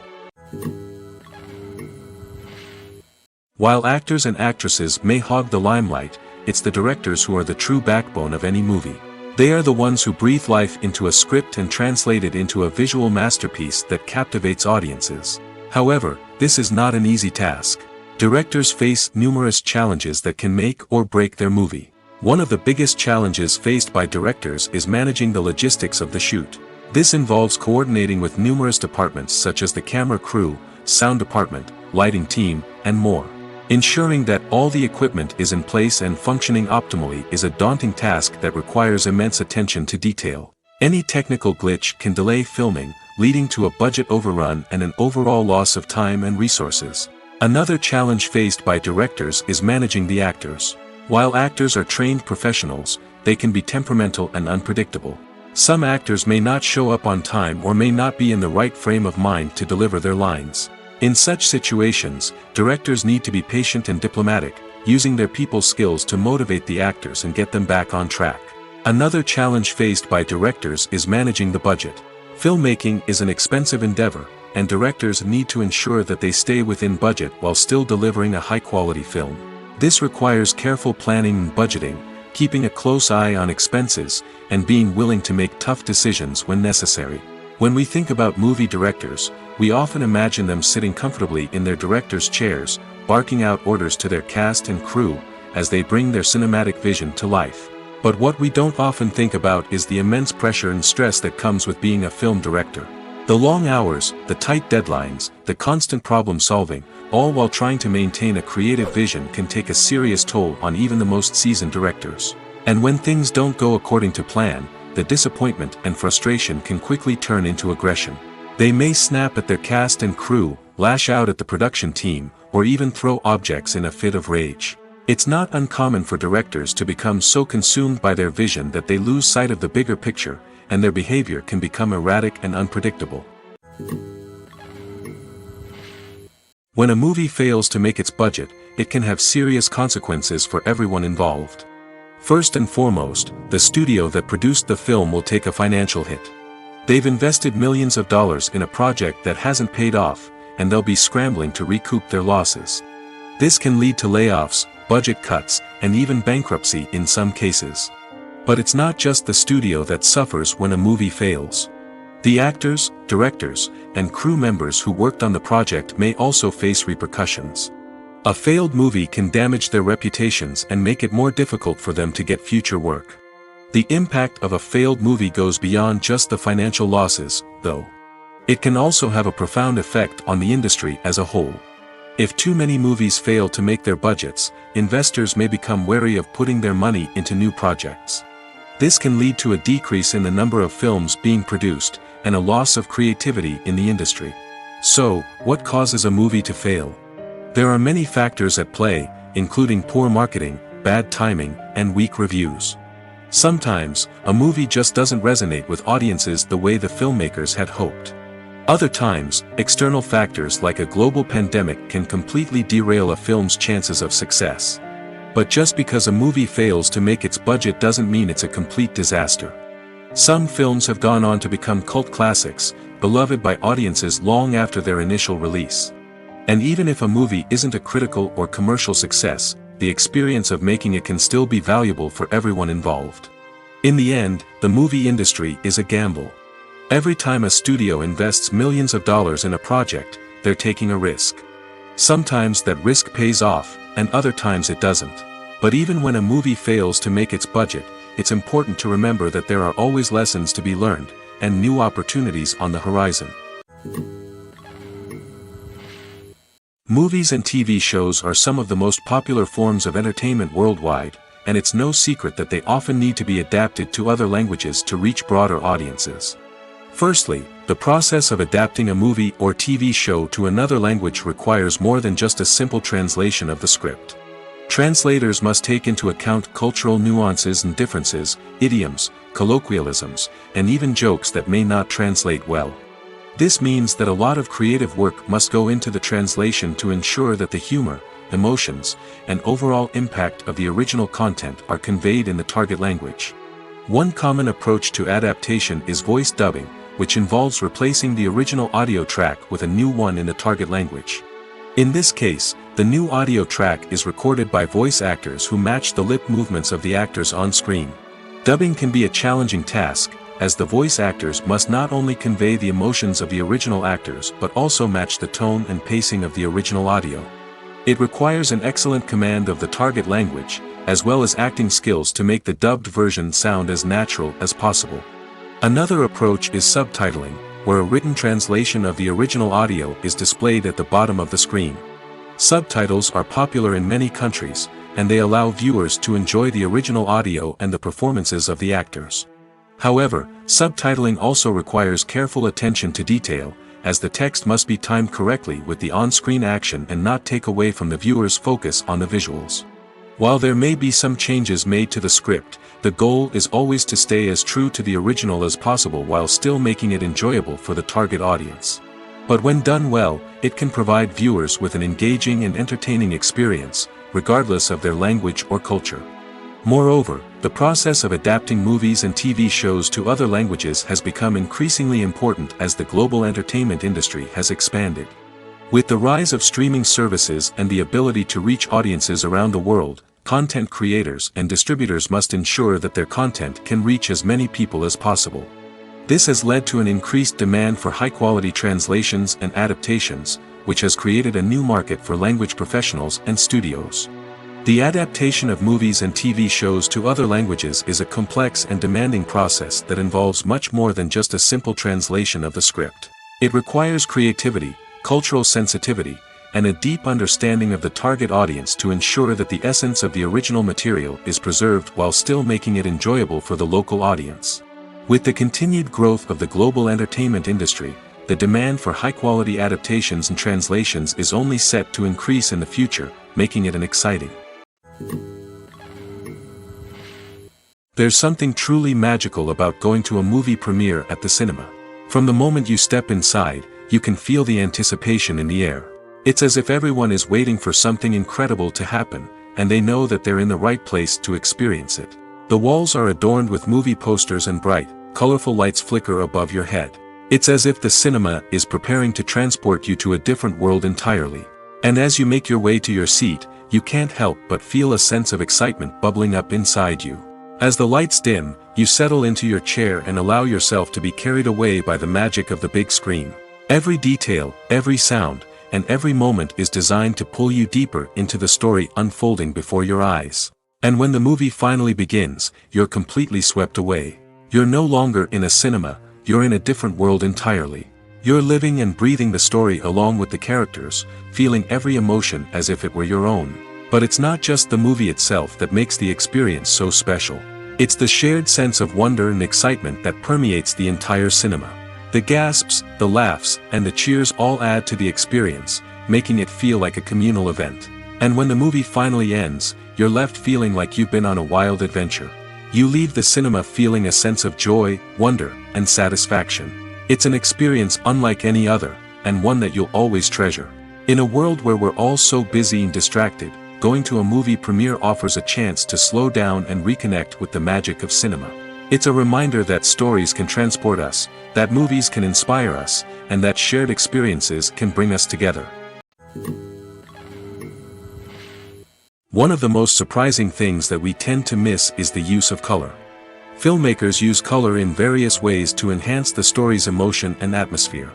[SPEAKER 1] While actors and actresses may hog the limelight, it's the directors who are the true backbone of any movie. They are the ones who breathe life into a script and translate it into a visual masterpiece that captivates audiences. However, this is not an easy task. Directors face numerous challenges that can make or break their movie. One of the biggest challenges faced by directors is managing the logistics of the shoot. This involves coordinating with numerous departments such as the camera crew, sound department, lighting team, and more. Ensuring that all the equipment is in place and functioning optimally is a daunting task that requires immense attention to detail. Any technical glitch can delay filming, leading to a budget overrun and an overall loss of time and resources. Another challenge faced by directors is managing the actors. While actors are trained professionals, they can be temperamental and unpredictable. Some actors may not show up on time or may not be in the right frame of mind to deliver their lines. In such situations, directors need to be patient and diplomatic, using their people skills to motivate the actors and get them back on track. Another challenge faced by directors is managing the budget. Filmmaking is an expensive endeavor, and directors need to ensure that they stay within budget while still delivering a high-quality film. This requires careful planning and budgeting, keeping a close eye on expenses, and being willing to make tough decisions when necessary. When we think about movie directors, we often imagine them sitting comfortably in their director's chairs, barking out orders to their cast and crew, as they bring their cinematic vision to life. But what we don't often think about is the immense pressure and stress that comes with being a film director. The long hours, the tight deadlines, the constant problem solving, all while trying to maintain a creative vision can take a serious toll on even the most seasoned directors. And when things don't go according to plan, the disappointment and frustration can quickly turn into aggression. They may snap at their cast and crew, lash out at the production team, or even throw objects in a fit of rage. It's not uncommon for directors to become so consumed by their vision that they lose sight of the bigger picture, and their behavior can become erratic and unpredictable. When a movie fails to make its budget, it can have serious consequences for everyone involved. First and foremost, the studio that produced the film will take a financial hit. They've invested millions of dollars in a project that hasn't paid off, and they'll be scrambling to recoup their losses. This can lead to layoffs, budget cuts, and even bankruptcy in some cases. But it's not just the studio that suffers when a movie fails. The actors, directors, and crew members who worked on the project may also face repercussions. A failed movie can damage their reputations and make it more difficult for them to get future work. The impact of a failed movie goes beyond just the financial losses, though. It can also have a profound effect on the industry as a whole. If too many movies fail to make their budgets, investors may become wary of putting their money into new projects. This can lead to a decrease in the number of films being produced, and a loss of creativity in the industry. So, what causes a movie to fail? There are many factors at play, including poor marketing, bad timing, and weak reviews. Sometimes, a movie just doesn't resonate with audiences the way the filmmakers had hoped. Other times, external factors like a global pandemic can completely derail a film's chances of success. But just because a movie fails to make its budget doesn't mean it's a complete disaster. Some films have gone on to become cult classics, beloved by audiences long after their initial release. And even if a movie isn't a critical or commercial success, the experience of making it can still be valuable for everyone involved. In the end, the movie industry is a gamble. Every time a studio invests millions of dollars in a project, they're taking a risk. Sometimes that risk pays off, and other times it doesn't. But even when a movie fails to make its budget, it's important to remember that there are always lessons to be learned, and new opportunities on the horizon. Movies and TV shows are some of the most popular forms of entertainment worldwide, and it's no secret that they often need to be adapted to other languages to reach broader audiences. Firstly, the process of adapting a movie or TV show to another language requires more than just a simple translation of the script. Translators must take into account cultural nuances and differences, idioms, colloquialisms, and even jokes that may not translate well. This means that a lot of creative work must go into the translation to ensure that the humor, emotions, and overall impact of the original content are conveyed in the target language. One common approach to adaptation is voice dubbing, which involves replacing the original audio track with a new one in the target language. In this case, the new audio track is recorded by voice actors who match the lip movements of the actors on screen. Dubbing can be a challenging task, as the voice actors must not only convey the emotions of the original actors but also match the tone and pacing of the original audio. It requires an excellent command of the target language, as well as acting skills to make the dubbed version sound as natural as possible. Another approach is subtitling, where a written translation of the original audio is displayed at the bottom of the screen. Subtitles are popular in many countries, and they allow viewers to enjoy the original audio and the performances of the actors. However, subtitling also requires careful attention to detail, as the text must be timed correctly with the on-screen action and not take away from the viewer's focus on the visuals. While there may be some changes made to the script, the goal is always to stay as true to the original as possible while still making it enjoyable for the target audience. But when done well, it can provide viewers with an engaging and entertaining experience, regardless of their language or culture. Moreover, the process of adapting movies and TV shows to other languages has become increasingly important as the global entertainment industry has expanded. With the rise of streaming services and the ability to reach audiences around the world, content creators and distributors must ensure that their content can reach as many people as possible. This has led to an increased demand for high-quality translations and adaptations, which has created a new market for language professionals and studios. The adaptation of movies and TV shows to other languages is a complex and demanding process that involves much more than just a simple translation of the script. It requires creativity, cultural sensitivity, and a deep understanding of the target audience to ensure that the essence of the original material is preserved while still making it enjoyable for the local audience. With the continued growth of the global entertainment industry, the demand for high-quality adaptations and translations is only set to increase in the future, making it exciting. There's something truly magical about going to a movie premiere at the cinema. From the moment you step inside, you can feel the anticipation in the air. It's as if everyone is waiting for something incredible to happen, and they know that they're in the right place to experience it. The walls are adorned with movie posters and bright, colorful lights flicker above your head. It's as if the cinema is preparing to transport you to a different world entirely. And as you make your way to your seat, you can't help but feel a sense of excitement bubbling up inside you. As the lights dim, you settle into your chair and allow yourself to be carried away by the magic of the big screen. Every detail, every sound, and every moment is designed to pull you deeper into the story unfolding before your eyes. And when the movie finally begins, you're completely swept away. You're no longer in a cinema, you're in a different world entirely. You're living and breathing the story along with the characters, feeling every emotion as if it were your own. But it's not just the movie itself that makes the experience so special. It's the shared sense of wonder and excitement that permeates the entire cinema. The gasps, the laughs, and the cheers all add to the experience, making it feel like a communal event. And when the movie finally ends, you're left feeling like you've been on a wild adventure. You leave the cinema feeling a sense of joy, wonder, and satisfaction. It's an experience unlike any other, and one that you'll always treasure. In a world where we're all so busy and distracted, going to a movie premiere offers a chance to slow down and reconnect with the magic of cinema. It's a reminder that stories can transport us, that movies can inspire us, and that shared experiences can bring us together. One of the most surprising things that we tend to miss is the use of color. Filmmakers use color in various ways to enhance the story's emotion and atmosphere.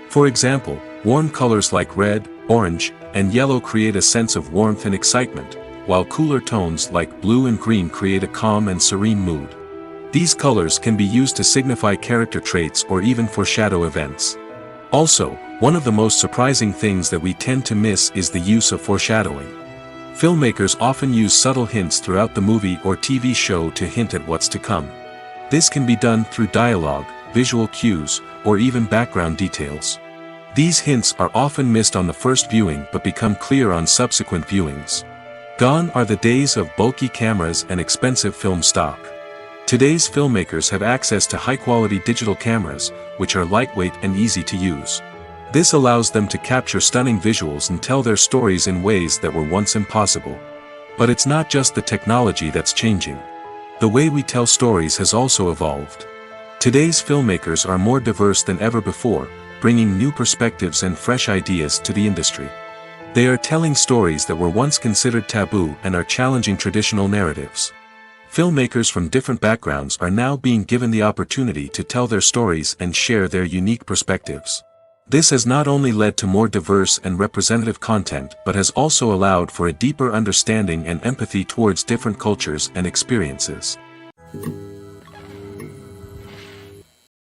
[SPEAKER 1] For example, warm colors like red, orange, and yellow create a sense of warmth and excitement, while cooler tones like blue and green create a calm and serene mood. These colors can be used to signify character traits or even foreshadow events. Also, one of the most surprising things that we tend to miss is the use of foreshadowing. Filmmakers often use subtle hints throughout the movie or TV show to hint at what's to come. This can be done through dialogue, visual cues, or even background details. These hints are often missed on the first viewing but become clear on subsequent viewings. Gone are the days of bulky cameras and expensive film stock. Today's filmmakers have access to high-quality digital cameras, which are lightweight and easy to use. This allows them to capture stunning visuals and tell their stories in ways that were once impossible. But it's not just the technology that's changing. The way we tell stories has also evolved. Today's filmmakers are more diverse than ever before, bringing new perspectives and fresh ideas to the industry. They are telling stories that were once considered taboo and are challenging traditional narratives. Filmmakers from different backgrounds are now being given the opportunity to tell their stories and share their unique perspectives. This has not only led to more diverse and representative content but has also allowed for a deeper understanding and empathy towards different cultures and experiences.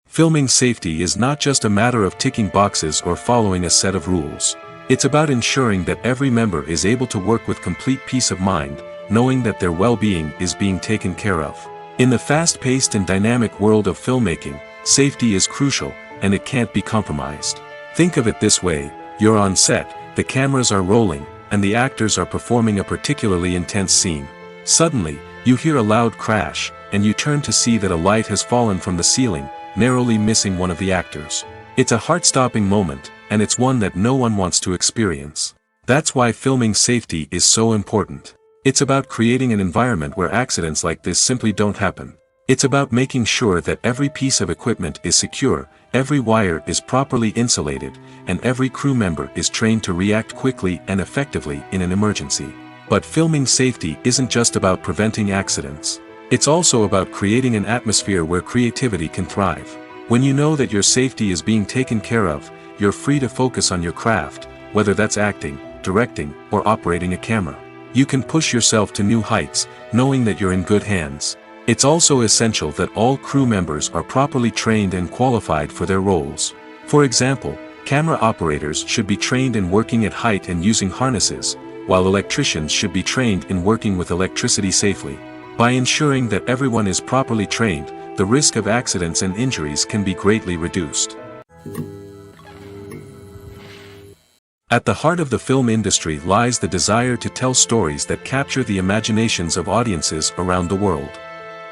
[SPEAKER 1] Filming safety is not just a matter of ticking boxes or following a set of rules. It's about ensuring that every member is able to work with complete peace of mind, knowing that their well-being is being taken care of. In the fast-paced and dynamic world of filmmaking, safety is crucial, and it can't be compromised. Think of it this way: you're on set, the cameras are rolling, and the actors are performing a particularly intense scene. Suddenly, you hear a loud crash, and you turn to see that a light has fallen from the ceiling, narrowly missing one of the actors. It's a heart-stopping moment, and it's one that no one wants to experience. That's why filming safety is so important. It's about creating an environment where accidents like this simply don't happen. It's about making sure that every piece of equipment is secure, every wire is properly insulated, and every crew member is trained to react quickly and effectively in an emergency. But filming safety isn't just about preventing accidents. It's also about creating an atmosphere where creativity can thrive. When you know that your safety is being taken care of, you're free to focus on your craft, whether that's acting, directing, or operating a camera. You can push yourself to new heights, knowing that you're in good hands. It's also essential that all crew members are properly trained and qualified for their roles. For example, camera operators should be trained in working at height and using harnesses, while electricians should be trained in working with electricity safely. By ensuring that everyone is properly trained, the risk of accidents and injuries can be greatly reduced. At the heart of the film industry lies the desire to tell stories that capture the imaginations of audiences around the world.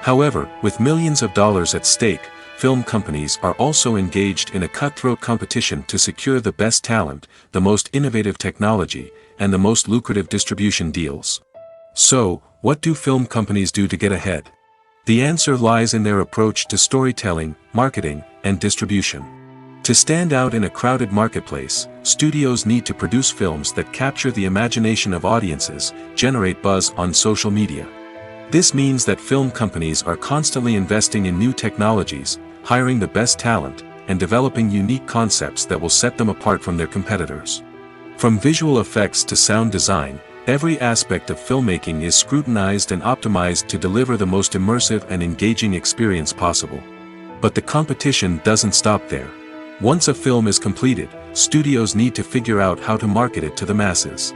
[SPEAKER 1] However, with millions of dollars at stake, film companies are also engaged in a cutthroat competition to secure the best talent, the most innovative technology, and the most lucrative distribution deals. So, what do film companies do to get ahead? The answer lies in their approach to storytelling, marketing, and distribution. To stand out in a crowded marketplace, studios need to produce films that capture the imagination of audiences, generate buzz on social media. This means that film companies are constantly investing in new technologies, hiring the best talent, and developing unique concepts that will set them apart from their competitors. From visual effects to sound design, every aspect of filmmaking is scrutinized and optimized to deliver the most immersive and engaging experience possible. But the competition doesn't stop there. Once a film is completed, studios need to figure out how to market it to the masses.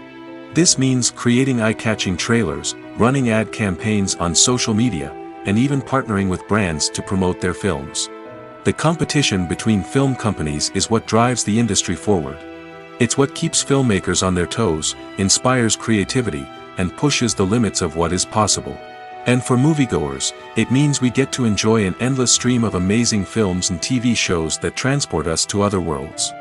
[SPEAKER 1] This means creating eye-catching trailers, running ad campaigns on social media, and even partnering with brands to promote their films. The competition between film companies is what drives the industry forward. It's what keeps filmmakers on their toes, inspires creativity, and pushes the limits of what is possible. And for moviegoers, it means we get to enjoy an endless stream of amazing films and TV shows that transport us to other worlds.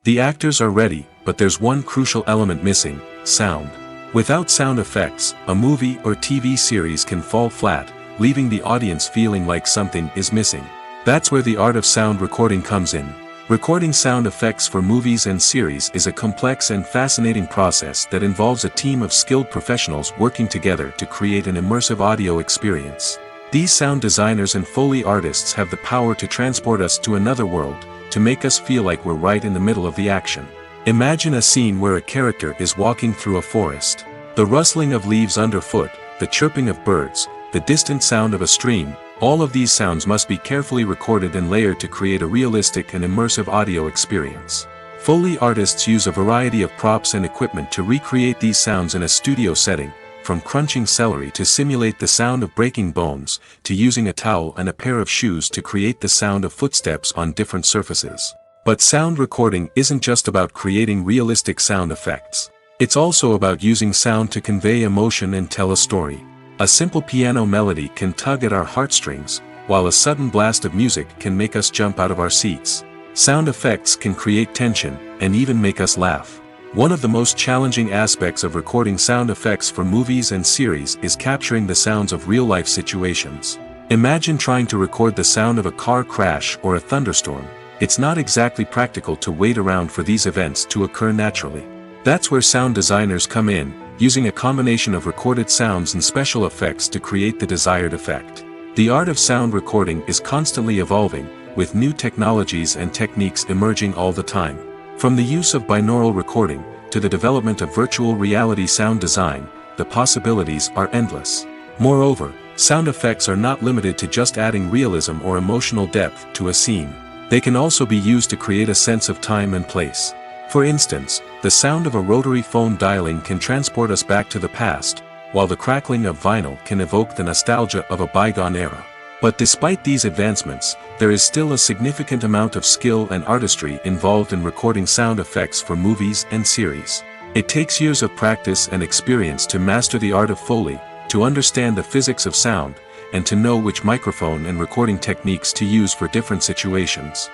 [SPEAKER 1] The actors are ready, but there's one crucial element missing: sound. Without sound effects, a movie or TV series can fall flat, leaving the audience feeling like something is missing. That's where the art of sound recording comes in. Recording sound effects for movies and series is a complex and fascinating process that involves a team of skilled professionals working together to create an immersive audio experience. These sound designers and Foley artists have the power to transport us to another world, to make us feel like we're right in the middle of the action. Imagine a scene where a character is walking through a forest. The rustling of leaves underfoot, the chirping of birds, the distant sound of a stream, all of these sounds must be carefully recorded and layered to create a realistic and immersive audio experience. Foley artists use a variety of props and equipment to recreate these sounds in a studio setting, from crunching celery to simulate the sound of breaking bones, to using a towel and a pair of shoes to create the sound of footsteps on different surfaces. But sound recording isn't just about creating realistic sound effects. It's also about using sound to convey emotion and tell a story. A simple piano melody can tug at our heartstrings, while a sudden blast of music can make us jump out of our seats. Sound effects can create tension, and even make us laugh. One of the most challenging aspects of recording sound effects for movies and series is capturing the sounds of real-life situations. Imagine trying to record the sound of a car crash or a thunderstorm. It's not exactly practical to wait around for these events to occur naturally. That's where sound designers come in, using a combination of recorded sounds and special effects to create the desired effect. The art of sound recording is constantly evolving, with new technologies and techniques emerging all the time. From the use of binaural recording, to the development of virtual reality sound design, the possibilities are endless. Moreover, sound effects are not limited to just adding realism or emotional depth to a scene. They can also be used to create a sense of time and place. For instance, the sound of a rotary phone dialing can transport us back to the past, while the crackling of vinyl can evoke the nostalgia of a bygone era. But despite these advancements, there is still a significant amount of skill and artistry involved in recording sound effects for movies and series. It takes years of practice and experience to master the art of Foley, to understand the physics of sound, and to know which microphone and recording techniques to use for different situations.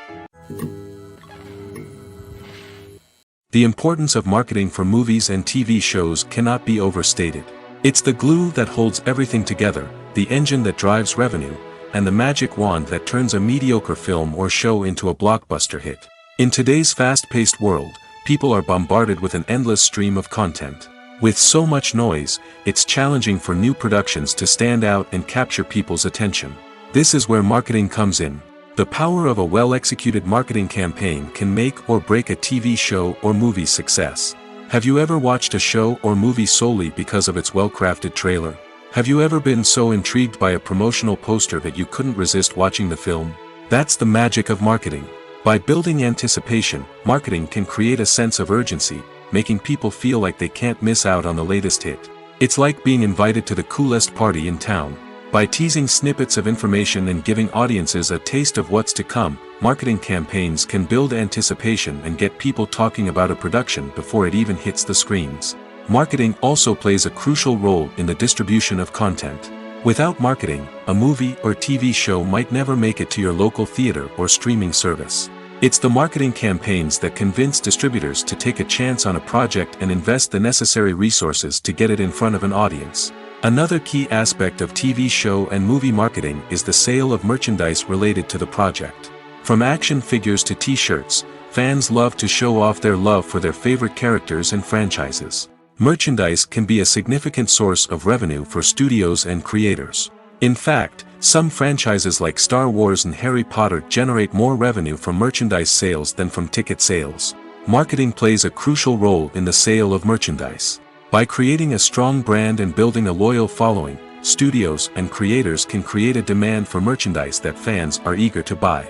[SPEAKER 1] The importance of marketing for movies and TV shows cannot be overstated. It's the glue that holds everything together, the engine that drives revenue, and the magic wand that turns a mediocre film or show into a blockbuster hit. In today's fast-paced world, people are bombarded with an endless stream of content. With so much noise, it's challenging for new productions to stand out and capture people's attention. This is where marketing comes in. The power of a well-executed marketing campaign can make or break a TV show or movie's success. Have you ever watched a show or movie solely because of its well-crafted trailer? Have you ever been so intrigued by a promotional poster that you couldn't resist watching the film? That's the magic of marketing. By building anticipation, marketing can create a sense of urgency, making people feel like they can't miss out on the latest hit. It's like being invited to the coolest party in town. By teasing snippets of information and giving audiences a taste of what's to come, marketing campaigns can build anticipation and get people talking about a production before it even hits the screens. Marketing also plays a crucial role in the distribution of content. Without marketing, a movie or TV show might never make it to your local theater or streaming service. It's the marketing campaigns that convince distributors to take a chance on a project and invest the necessary resources to get it in front of an audience. Another key aspect of TV show and movie marketing is the sale of merchandise related to the project. From action figures to t-shirts, fans love to show off their love for their favorite characters and franchises. Merchandise can be a significant source of revenue for studios and creators. In fact, some franchises like Star Wars and Harry Potter generate more revenue from merchandise sales than from ticket sales. Marketing plays a crucial role in the sale of merchandise. By creating a strong brand and building a loyal following, studios and creators can create a demand for merchandise that fans are eager to buy.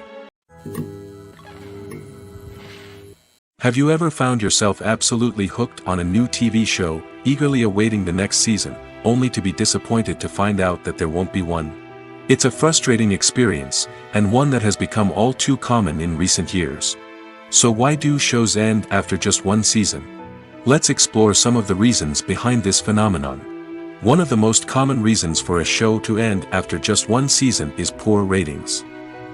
[SPEAKER 1] Have you ever found yourself absolutely hooked on a new TV show, eagerly awaiting the next season, only to be disappointed to find out that there won't be one? It's a frustrating experience, and one that has become all too common in recent years. So why do shows end after just one season? Let's explore some of the reasons behind this phenomenon. One of the most common reasons for a show to end after just one season is poor ratings.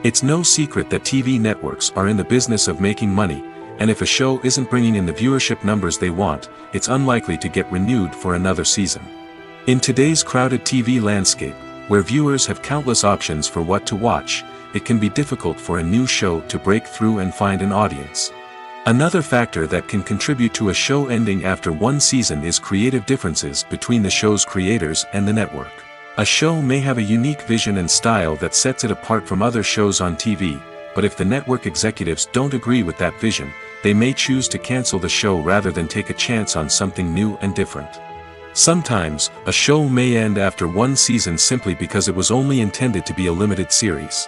[SPEAKER 1] It's no secret that TV networks are in the business of making money, and if a show isn't bringing in the viewership numbers they want, it's unlikely to get renewed for another season. In today's crowded TV landscape, where viewers have countless options for what to watch, it can be difficult for a new show to break through and find an audience. Another factor that can contribute to a show ending after one season is creative differences between the show's creators and the network. A show may have a unique vision and style that sets it apart from other shows on TV, but if the network executives don't agree with that vision, they may choose to cancel the show rather than take a chance on something new and different. Sometimes, a show may end after one season simply because it was only intended to be a limited series.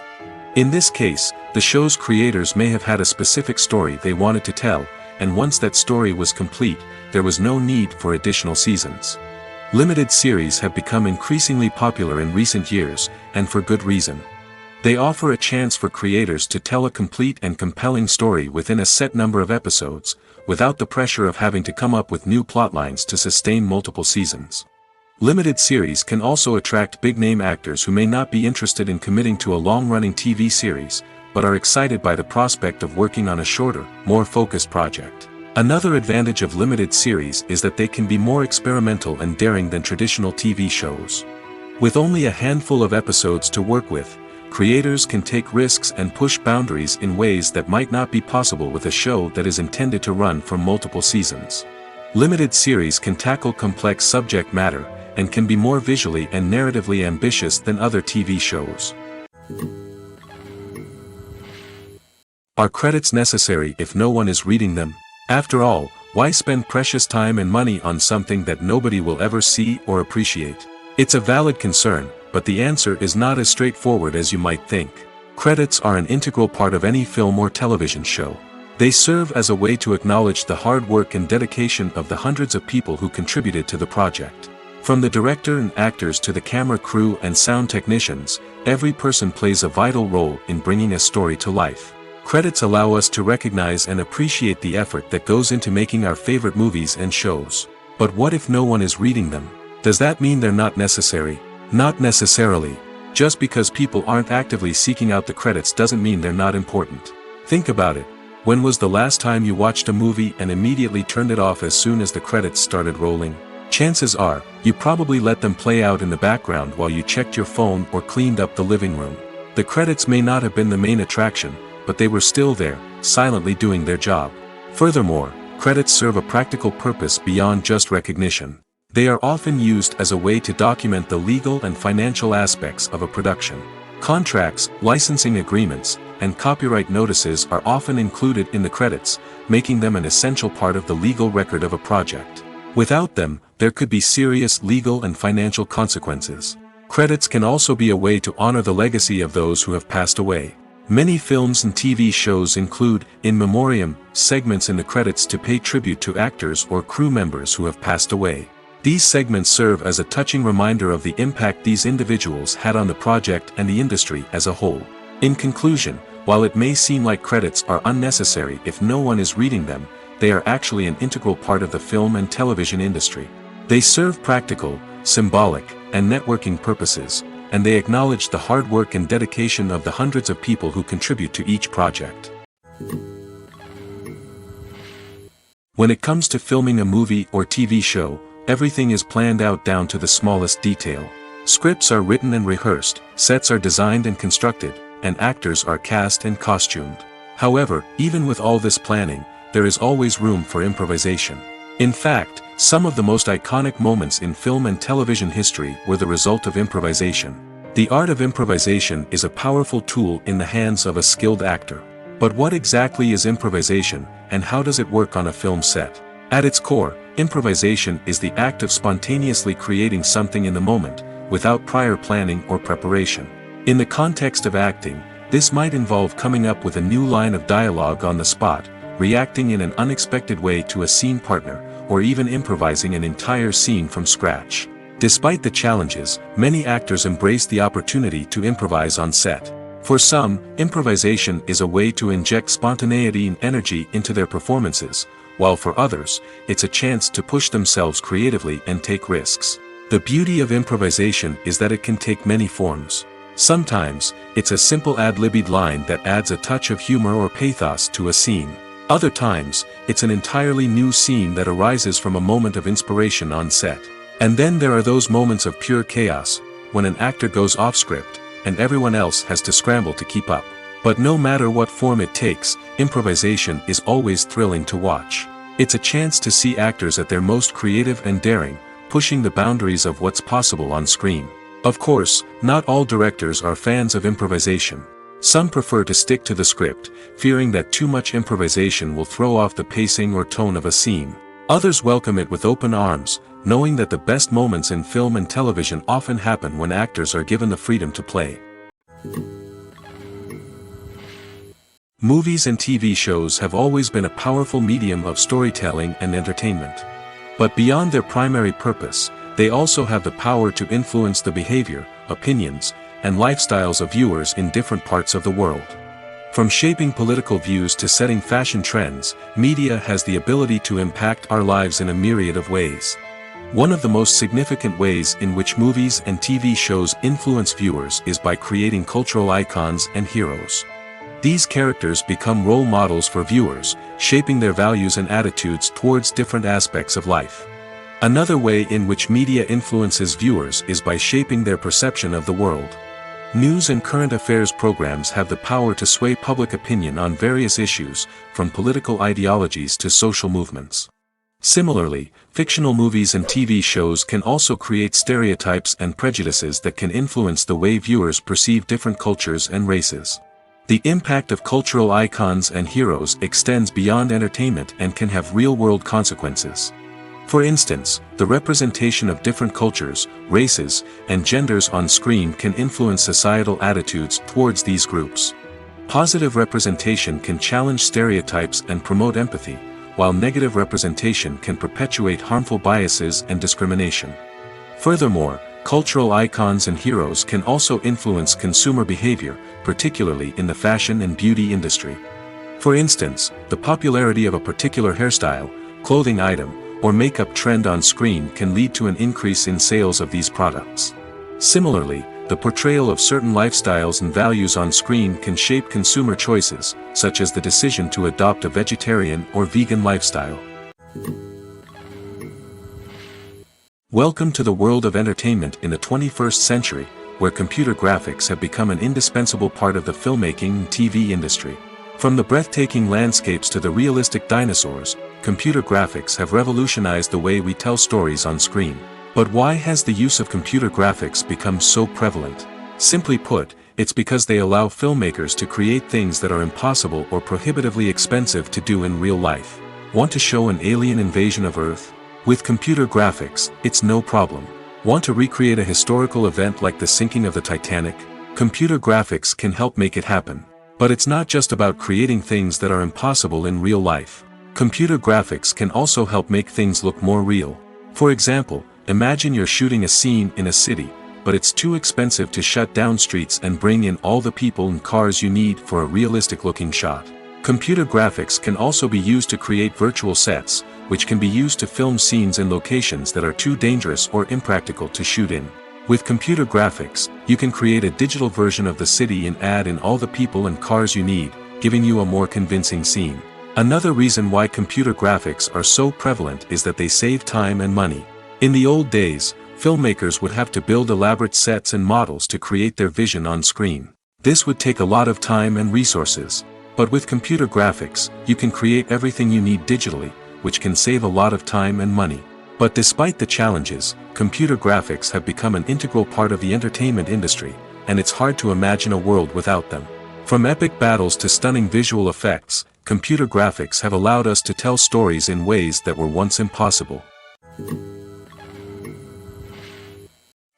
[SPEAKER 1] In this case, the show's creators may have had a specific story they wanted to tell, and once that story was complete, there was no need for additional seasons. Limited series have become increasingly popular in recent years, and for good reason. They offer a chance for creators to tell a complete and compelling story within a set number of episodes, without the pressure of having to come up with new plotlines to sustain multiple seasons. Limited series can also attract big-name actors who may not be interested in committing to a long-running TV series, but are excited by the prospect of working on a shorter, more focused project. Another advantage of limited series is that they can be more experimental and daring than traditional TV shows. With only a handful of episodes to work with, creators can take risks and push boundaries in ways that might not be possible with a show that is intended to run for multiple seasons. Limited series can tackle complex subject matter, and can be more visually and narratively ambitious than other TV shows. Are credits necessary if no one is reading them? After all, why spend precious time and money on something that nobody will ever see or appreciate? It's a valid concern, but the answer is not as straightforward as you might think. Credits are an integral part of any film or television show. They serve as a way to acknowledge the hard work and dedication of the hundreds of people who contributed to the project. From the director and actors to the camera crew and sound technicians, every person plays a vital role in bringing a story to life. Credits allow us to recognize and appreciate the effort that goes into making our favorite movies and shows. But what if no one is reading them? Does that mean they're not necessary? Not necessarily. Just because people aren't actively seeking out the credits doesn't mean they're not important. Think about it. When was the last time you watched a movie and immediately turned it off as soon as the credits started rolling? Chances are, you probably let them play out in the background while you checked your phone or cleaned up the living room. The credits may not have been the main attraction, but they were still there, silently doing their job. Furthermore, credits serve a practical purpose beyond just recognition. They are often used as a way to document the legal and financial aspects of a production. Contracts, licensing agreements, and copyright notices are often included in the credits, making them an essential part of the legal record of a project. Without them, there could be serious legal and financial consequences. Credits can also be a way to honor the legacy of those who have passed away. Many films and TV shows include, in memoriam, segments in the credits to pay tribute to actors or crew members who have passed away. These segments serve as a touching reminder of the impact these individuals had on the project and the industry as a whole. In conclusion, While it may seem like credits are unnecessary if no one is reading them, they are actually an integral part of the film and television industry. They serve practical, symbolic, and networking purposes, and they acknowledge the hard work and dedication of the hundreds of people who contribute to each project. When it comes to filming a movie or TV show, everything is planned out down to the smallest detail. Scripts are written and rehearsed, sets are designed and constructed, and actors are cast and costumed. However, even with all this planning, there is always room for improvisation. In fact, some of the most iconic moments in film and television history were the result of improvisation. The art of improvisation is a powerful tool in the hands of a skilled actor. But what exactly is improvisation, and how does it work on a film set? At its core, improvisation is the act of spontaneously creating something in the moment, without prior planning or preparation. In the context of acting, this might involve coming up with a new line of dialogue on the spot, reacting in an unexpected way to a scene partner, or even improvising an entire scene from scratch. Despite the challenges, many actors embrace the opportunity to improvise on set. For some, improvisation is a way to inject spontaneity and energy into their performances, while for others, it's a chance to push themselves creatively and take risks. The beauty of improvisation is that it can take many forms. Sometimes, it's a simple ad-libbed line that adds a touch of humor or pathos to a scene. Other times, it's an entirely new scene that arises from a moment of inspiration on set. And then there are those moments of pure chaos, when an actor goes off script, and everyone else has to scramble to keep up. But no matter what form it takes, improvisation is always thrilling to watch. It's a chance to see actors at their most creative and daring, pushing the boundaries of what's possible on screen. Of course, not all directors are fans of improvisation. Some prefer to stick to the script, fearing that too much improvisation will throw off the pacing or tone of a scene. Others welcome it with open arms, knowing that the best moments in film and television often happen when actors are given the freedom to play. Movies and TV shows have always been a powerful medium of storytelling and entertainment. But beyond their primary purpose, they also have the power to influence the behavior, opinions, and lifestyles of viewers in different parts of the world. From shaping political views to setting fashion trends, media has the ability to impact our lives in a myriad of ways. One of the most significant ways in which movies and TV shows influence viewers is by creating cultural icons and heroes. These characters become role models for viewers, shaping their values and attitudes towards different aspects of life. Another way in which media influences viewers is by shaping their perception of the world. News and current affairs programs have the power to sway public opinion on various issues, from political ideologies to social movements. Similarly, fictional movies and TV shows can also create stereotypes and prejudices that can influence the way viewers perceive different cultures and races. The impact of cultural icons and heroes extends beyond entertainment and can have real-world consequences. For instance, the representation of different cultures, races, and genders on screen can influence societal attitudes towards these groups. Positive representation can challenge stereotypes and promote empathy, while negative representation can perpetuate harmful biases and discrimination. Furthermore, cultural icons and heroes can also influence consumer behavior, particularly in the fashion and beauty industry. For instance, the popularity of a particular hairstyle, clothing item, or makeup trend on screen can lead to an increase in sales of these products. Similarly, the portrayal of certain lifestyles and values on screen can shape consumer choices, such as the decision to adopt a vegetarian or vegan lifestyle. Welcome to the world of entertainment in the 21st century, where computer graphics have become an indispensable part of the filmmaking and TV industry. From the breathtaking landscapes to the realistic dinosaurs, computer graphics have revolutionized the way we tell stories on screen. But why has the use of computer graphics become so prevalent? Simply put, it's because they allow filmmakers to create things that are impossible or prohibitively expensive to do in real life. Want to show an alien invasion of Earth? With computer graphics, it's no problem. Want to recreate a historical event like the sinking of the Titanic? Computer graphics can help make it happen. But it's not just about creating things that are impossible in real life. Computer graphics can also help make things look more real. For example, imagine you're shooting a scene in a city, but it's too expensive to shut down streets and bring in all the people and cars you need for a realistic-looking shot. Computer graphics can also be used to create virtual sets, which can be used to film scenes in locations that are too dangerous or impractical to shoot in. With computer graphics, you can create a digital version of the city and add in all the people and cars you need, giving you a more convincing scene. Another reason why computer graphics are so prevalent is that they save time and money. In the old days, filmmakers would have to build elaborate sets and models to create their vision on screen. This would take a lot of time and resources. But with computer graphics, you can create everything you need digitally, which can save a lot of time and money. But despite the challenges, computer graphics have become an integral part of the entertainment industry, and it's hard to imagine a world without them. From epic battles to stunning visual effects, computer graphics have allowed us to tell stories in ways that were once impossible.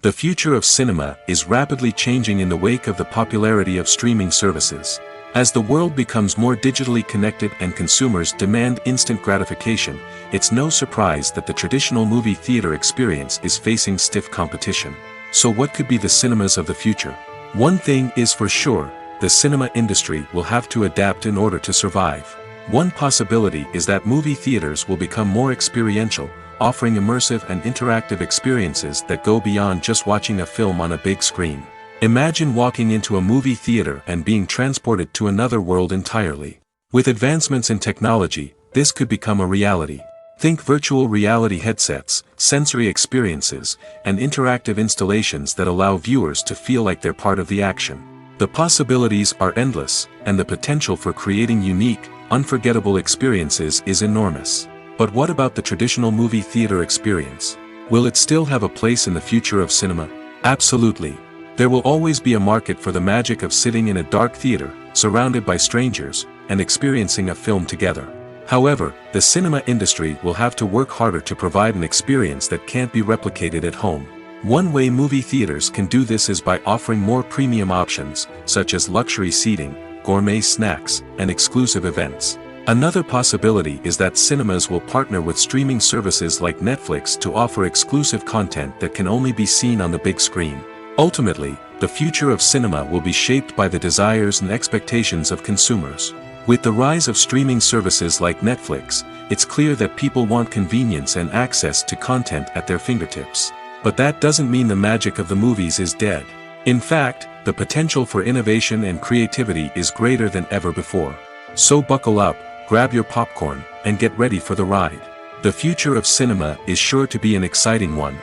[SPEAKER 1] The future of cinema is rapidly changing in the wake of the popularity of streaming services. As the world becomes more digitally connected and consumers demand instant gratification, it's no surprise that the traditional movie theater experience is facing stiff competition. So what could be the cinemas of the future? One thing is for sure, the cinema industry will have to adapt in order to survive. One possibility is that movie theaters will become more experiential, offering immersive and interactive experiences that go beyond just watching a film on a big screen. Imagine walking into a movie theater and being transported to another world entirely. With advancements in technology, this could become a reality. Think virtual reality headsets, sensory experiences, and interactive installations that allow viewers to feel like they're part of the action. The possibilities are endless, and the potential for creating unique, unforgettable experiences is enormous. But what about the traditional movie theater experience? Will it still have a place in the future of cinema? Absolutely. There will always be a market for the magic of sitting in a dark theater, surrounded by strangers, and experiencing a film together. However, the cinema industry will have to work harder to provide an experience that can't be replicated at home. One way movie theaters can do this is by offering more premium options, such as luxury seating, gourmet snacks, and exclusive events. Another possibility is that cinemas will partner with streaming services like Netflix to offer exclusive content that can only be seen on the big screen. Ultimately, the future of cinema will be shaped by the desires and expectations of consumers. With the rise of streaming services like Netflix, it's clear that people want convenience and access to content at their fingertips. But that doesn't mean the magic of the movies is dead. In fact, the potential for innovation and creativity is greater than ever before. So buckle up, grab your popcorn, and get ready for the ride. The future of cinema is sure to be an exciting one.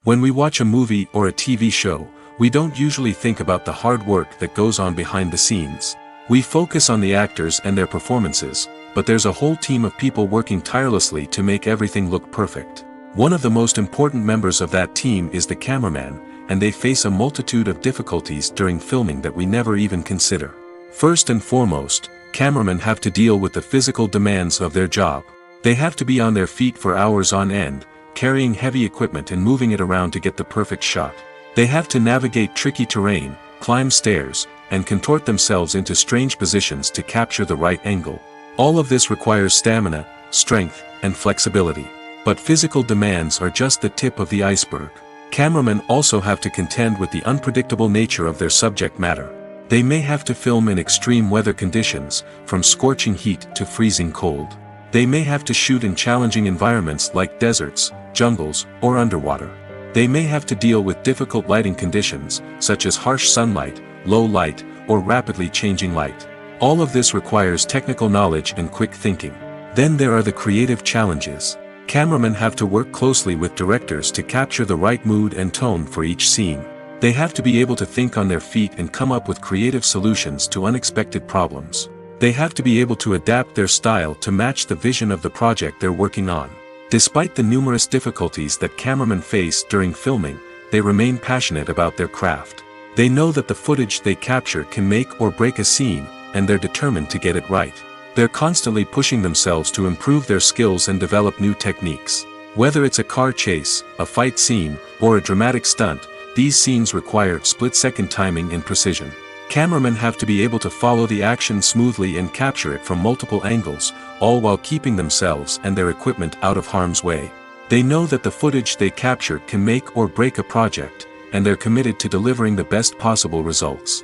[SPEAKER 1] When we watch a movie or a TV show, we don't usually think about the hard work that goes on behind the scenes. We focus on the actors and their performances, but there's a whole team of people working tirelessly to make everything look perfect. One of the most important members of that team is the cameraman, and they face a multitude of difficulties during filming that we never even consider. First and foremost, cameramen have to deal with the physical demands of their job. They have to be on their feet for hours on end, carrying heavy equipment and moving it around to get the perfect shot. They have to navigate tricky terrain, climb stairs, and contort themselves into strange positions to capture the right angle. All of this requires stamina, strength, and flexibility. But physical demands are just the tip of the iceberg. Cameramen also have to contend with the unpredictable nature of their subject matter. They may have to film in extreme weather conditions, from scorching heat to freezing cold. They may have to shoot in challenging environments like deserts, jungles, or underwater. They may have to deal with difficult lighting conditions, such as harsh sunlight, low light, or rapidly changing light. All of this requires technical knowledge and quick thinking. Then there are the creative challenges. Cameramen have to work closely with directors to capture the right mood and tone for each scene. They have to be able to think on their feet and come up with creative solutions to unexpected problems. They have to be able to adapt their style to match the vision of the project they're working on. Despite the numerous difficulties that cameramen face during filming, they remain passionate about their craft. They know that the footage they capture can make or break a scene, and they're determined to get it right. They're constantly pushing themselves to improve their skills and develop new techniques. Whether it's a car chase, a fight scene, or a dramatic stunt, these scenes require split-second timing and precision. Cameramen have to be able to follow the action smoothly and capture it from multiple angles, all while keeping themselves and their equipment out of harm's way. They know that the footage they capture can make or break a project, and they're committed to delivering the best possible results.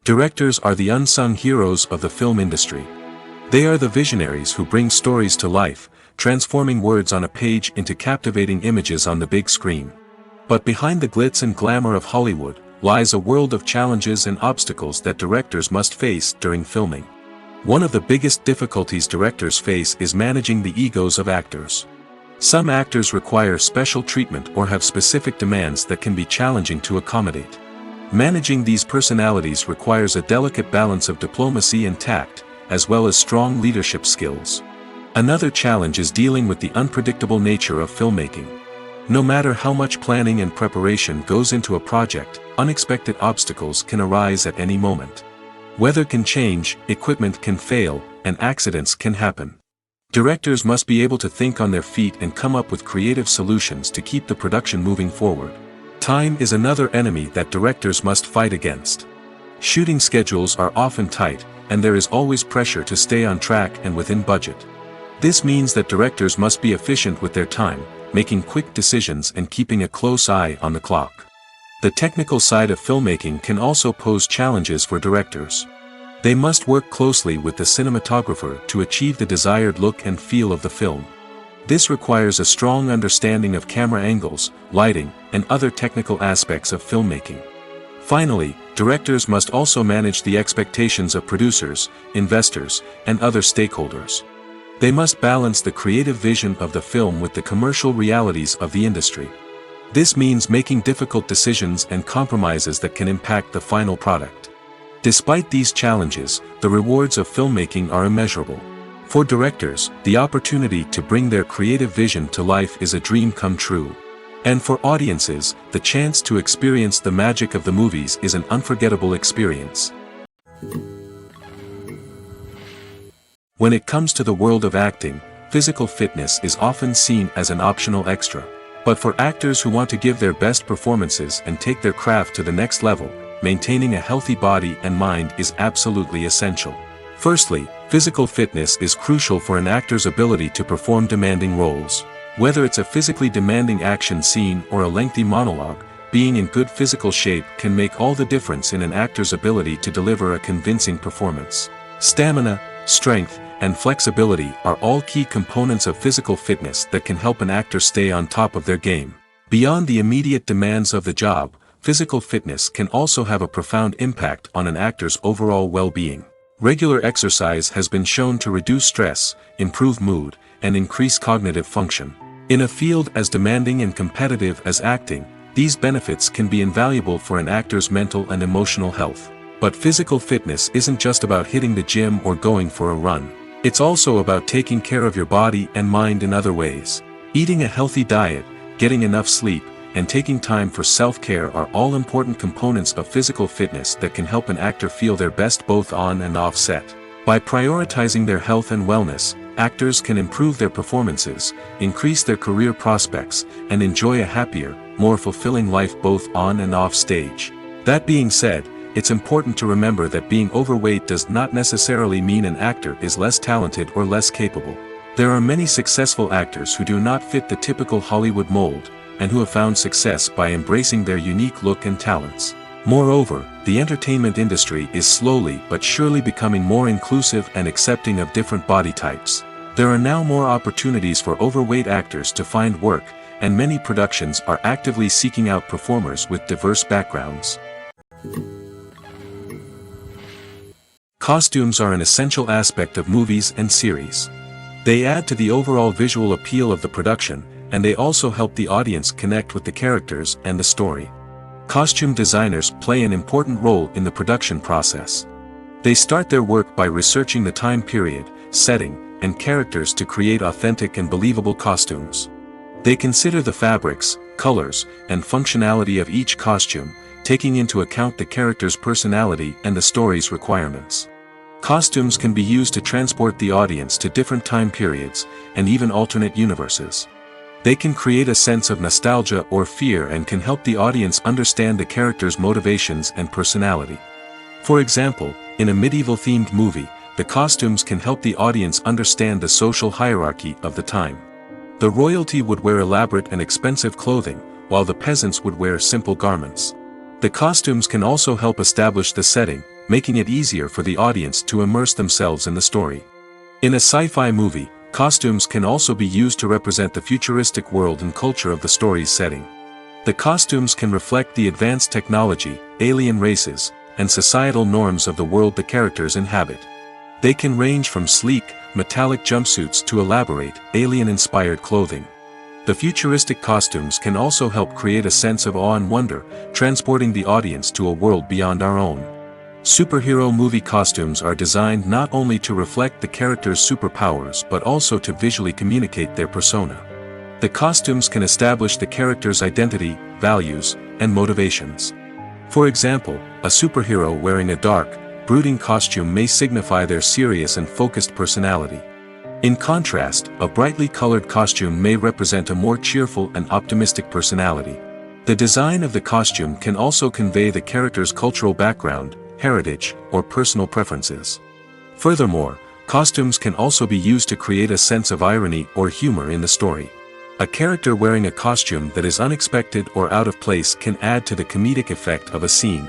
[SPEAKER 1] Directors are the unsung heroes of the film industry. They are the visionaries who bring stories to life, transforming words on a page into captivating images on the big screen. But behind the glitz and glamour of Hollywood lies a world of challenges and obstacles that directors must face during filming. One of the biggest difficulties directors face is managing the egos of actors. Some actors require special treatment or have specific demands that can be challenging to accommodate. Managing these personalities requires a delicate balance of diplomacy and tact, as well as strong leadership skills. Another challenge is dealing with the unpredictable nature of filmmaking. No matter how much planning and preparation goes into a project, unexpected obstacles can arise at any moment. Weather can change, equipment can fail, and accidents can happen. Directors must be able to think on their feet and come up with creative solutions to keep the production moving forward. Time is another enemy that directors must fight against. Shooting schedules are often tight, and there is always pressure to stay on track and within budget. This means that directors must be efficient with their time, making quick decisions and keeping a close eye on the clock. The technical side of filmmaking can also pose challenges for directors. They must work closely with the cinematographer to achieve the desired look and feel of the film. This requires a strong understanding of camera angles, lighting, and other technical aspects of filmmaking. Finally, directors must also manage the expectations of producers, investors, and other stakeholders. They must balance the creative vision of the film with the commercial realities of the industry. This means making difficult decisions and compromises that can impact the final product. Despite these challenges, the rewards of filmmaking are immeasurable. For directors, the opportunity to bring their creative vision to life is a dream come true. And for audiences, the chance to experience the magic of the movies is an unforgettable experience. When it comes to the world of acting, physical fitness is often seen as an optional extra. But for actors who want to give their best performances and take their craft to the next level, maintaining a healthy body and mind is absolutely essential. Firstly, physical fitness is crucial for an actor's ability to perform demanding roles. Whether it's a physically demanding action scene or a lengthy monologue, being in good physical shape can make all the difference in an actor's ability to deliver a convincing performance. Stamina, strength, and flexibility are all key components of physical fitness that can help an actor stay on top of their game. Beyond the immediate demands of the job, physical fitness can also have a profound impact on an actor's overall well-being. Regular exercise has been shown to reduce stress, improve mood, and increase cognitive function. In a field as demanding and competitive as acting, these benefits can be invaluable for an actor's mental and emotional health. But physical fitness isn't just about hitting the gym or going for a run. It's also about taking care of your body and mind in other ways. Eating a healthy diet, getting enough sleep, and taking time for self-care are all important components of physical fitness that can help an actor feel their best both on and off set. By prioritizing their health and wellness, actors can improve their performances, increase their career prospects, and enjoy a happier, more fulfilling life both on and off stage. That being said, it's important to remember that being overweight does not necessarily mean an actor is less talented or less capable. There are many successful actors who do not fit the typical Hollywood mold, and who have found success by embracing their unique look and talents. Moreover, the entertainment industry is slowly but surely becoming more inclusive and accepting of different body types. There are now more opportunities for overweight actors to find work, and many productions are actively seeking out performers with diverse backgrounds. Costumes are an essential aspect of movies and series. They add to the overall visual appeal of the production, and they also help the audience connect with the characters and the story. Costume designers play an important role in the production process. They start their work by researching the time period, setting, and characters to create authentic and believable costumes. They consider the fabrics, colors, and functionality of each costume, taking into account the character's personality and the story's requirements. Costumes can be used to transport the audience to different time periods, and even alternate universes. They can create a sense of nostalgia or fear and can help the audience understand the character's motivations and personality. For example, in a medieval-themed movie, the costumes can help the audience understand the social hierarchy of the time. The royalty would wear elaborate and expensive clothing, while the peasants would wear simple garments. The costumes can also help establish the setting, making it easier for the audience to immerse themselves in the story. In a sci-fi movie, costumes can also be used to represent the futuristic world and culture of the story's setting. The costumes can reflect the advanced technology, alien races, and societal norms of the world the characters inhabit. They can range from sleek, metallic jumpsuits to elaborate, alien-inspired clothing. The futuristic costumes can also help create a sense of awe and wonder, transporting the audience to a world beyond our own. Superhero movie costumes are designed not only to reflect the character's superpowers but also to visually communicate their persona. The costumes can establish the character's identity, values, and motivations. For example, a superhero wearing a dark, brooding costume may signify their serious and focused personality. In contrast, a brightly colored costume may represent a more cheerful and optimistic personality. The design of the costume can also convey the character's cultural background, heritage, or personal preferences. Furthermore, costumes can also be used to create a sense of irony or humor in the story. A character wearing a costume that is unexpected or out of place can add to the comedic effect of a scene.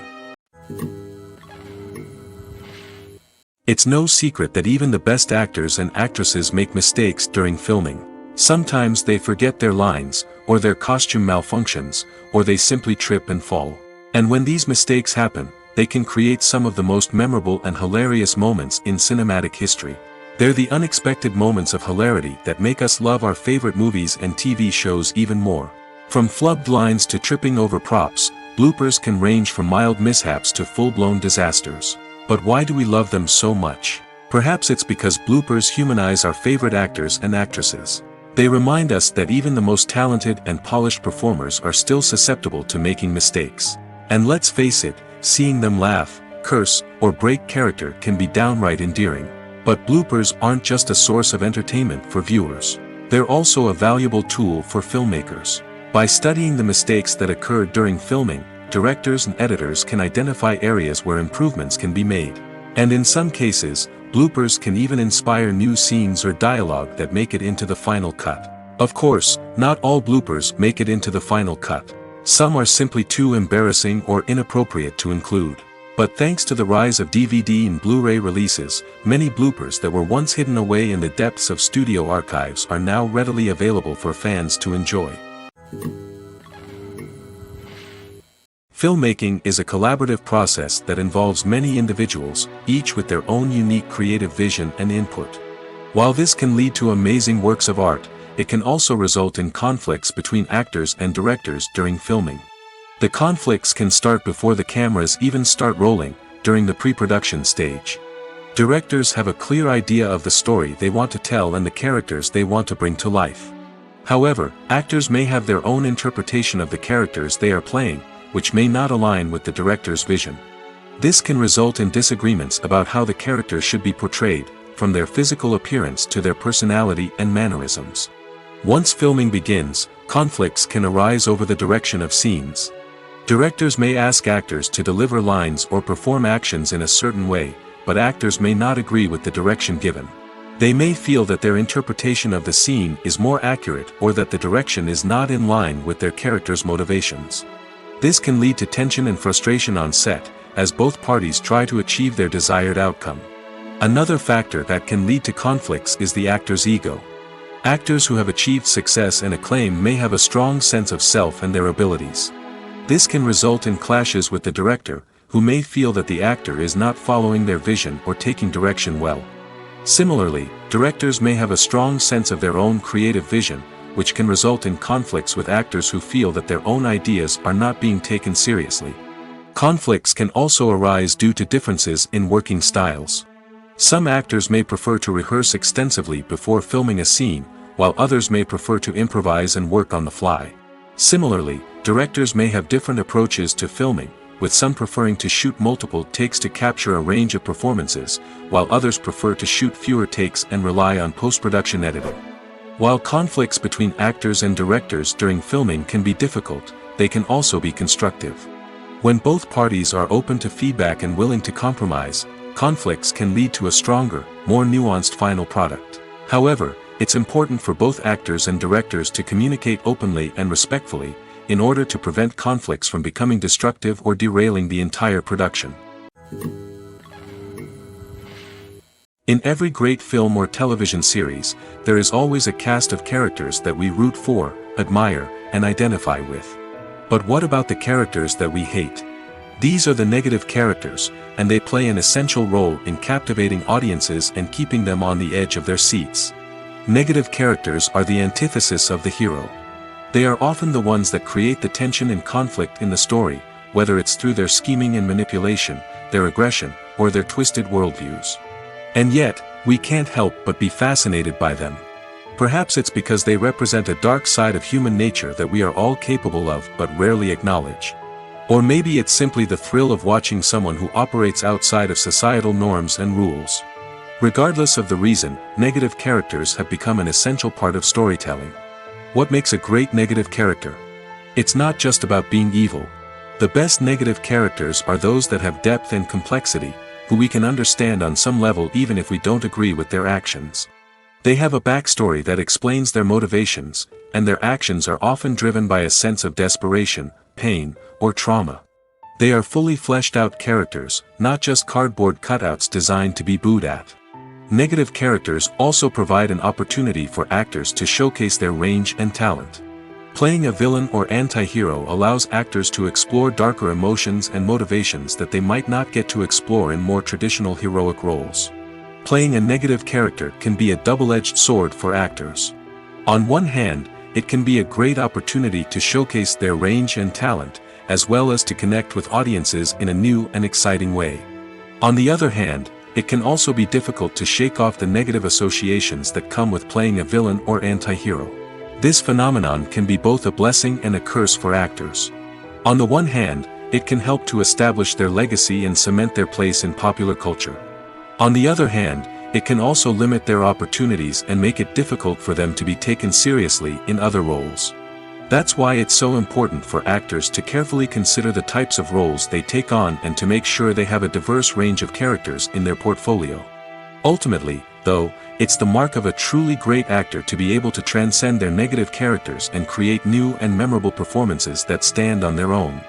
[SPEAKER 1] It's no secret that even the best actors and actresses make mistakes during filming. Sometimes they forget their lines, or their costume malfunctions, or they simply trip and fall. And when these mistakes happen, they can create some of the most memorable and hilarious moments in cinematic history. They're the unexpected moments of hilarity that make us love our favorite movies and TV shows even more. From flubbed lines to tripping over props, bloopers can range from mild mishaps to full-blown disasters. But why do we love them so much? Perhaps it's because bloopers humanize our favorite actors and actresses. They remind us that even the most talented and polished performers are still susceptible to making mistakes. And let's face it, seeing them laugh, curse, or break character can be downright endearing. But bloopers aren't just a source of entertainment for viewers. They're also a valuable tool for filmmakers. By studying the mistakes that occurred during filming, directors and editors can identify areas where improvements can be made. And in some cases, bloopers can even inspire new scenes or dialogue that make it into the final cut. Of course, not all bloopers make it into the final cut. Some are simply too embarrassing or inappropriate to include. But thanks to the rise of DVD and Blu-ray releases, many bloopers that were once hidden away in the depths of studio archives are now readily available for fans to enjoy. Filmmaking is a collaborative process that involves many individuals, each with their own unique creative vision and input. While this can lead to amazing works of art, it can also result in conflicts between actors and directors during filming. The conflicts can start before the cameras even start rolling, during the pre-production stage. Directors have a clear idea of the story they want to tell and the characters they want to bring to life. However, actors may have their own interpretation of the characters they are playing, which may not align with the director's vision. This can result in disagreements about how the characters should be portrayed, from their physical appearance to their personality and mannerisms. Once filming begins, conflicts can arise over the direction of scenes. Directors may ask actors to deliver lines or perform actions in a certain way, but actors may not agree with the direction given. They may feel that their interpretation of the scene is more accurate or that the direction is not in line with their character's motivations. This can lead to tension and frustration on set, as both parties try to achieve their desired outcome. Another factor that can lead to conflicts is the actor's ego. Actors who have achieved success and acclaim may have a strong sense of self and their abilities. This can result in clashes with the director, who may feel that the actor is not following their vision or taking direction well. Similarly, directors may have a strong sense of their own creative vision, which can result in conflicts with actors who feel that their own ideas are not being taken seriously. Conflicts can also arise due to differences in working styles. Some actors may prefer to rehearse extensively before filming a scene, while others may prefer to improvise and work on the fly. Similarly, directors may have different approaches to filming, with some preferring to shoot multiple takes to capture a range of performances, while others prefer to shoot fewer takes and rely on post-production editing. While conflicts between actors and directors during filming can be difficult, they can also be constructive. When both parties are open to feedback and willing to compromise, conflicts can lead to a stronger, more nuanced final product. However, it's important for both actors and directors to communicate openly and respectfully, in order to prevent conflicts from becoming destructive or derailing the entire production. In every great film or television series, there is always a cast of characters that we root for, admire, and identify with. But what about the characters that we hate? These are the negative characters, and they play an essential role in captivating audiences and keeping them on the edge of their seats. Negative characters are the antithesis of the hero. They are often the ones that create the tension and conflict in the story, whether it's through their scheming and manipulation, their aggression, or their twisted worldviews. And yet, we can't help but be fascinated by them. Perhaps it's because they represent a dark side of human nature that we are all capable of but rarely acknowledge. Or maybe it's simply the thrill of watching someone who operates outside of societal norms and rules. Regardless of the reason, negative characters have become an essential part of storytelling. What makes a great negative character? It's not just about being evil. The best negative characters are those that have depth and complexity, who we can understand on some level even if we don't agree with their actions. They have a backstory that explains their motivations, and their actions are often driven by a sense of desperation, pain, or trauma. They are fully fleshed out characters, not just cardboard cutouts designed to be booed at. Negative characters also provide an opportunity for actors to showcase their range and talent. Playing a villain or anti-hero allows actors to explore darker emotions and motivations that they might not get to explore in more traditional heroic roles. Playing a negative character can be a double-edged sword for actors. On one hand, it can be a great opportunity to showcase their range and talent, as well as to connect with audiences in a new and exciting way. On the other hand, it can also be difficult to shake off the negative associations that come with playing a villain or anti-hero. This phenomenon can be both a blessing and a curse for actors. On the one hand, it can help to establish their legacy and cement their place in popular culture. On the other hand, it can also limit their opportunities and make it difficult for them to be taken seriously in other roles. That's why it's so important for actors to carefully consider the types of roles they take on and to make sure they have a diverse range of characters in their portfolio. Ultimately, though, it's the mark of a truly great actor to be able to transcend their negative characters and create new and memorable performances that stand on their own.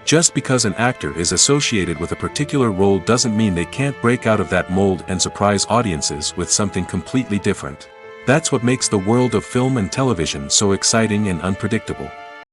[SPEAKER 1] Just because an actor is associated with a particular role doesn't mean they can't break out of that mold and surprise audiences with something completely different. That's what makes the world of film and television so exciting and unpredictable.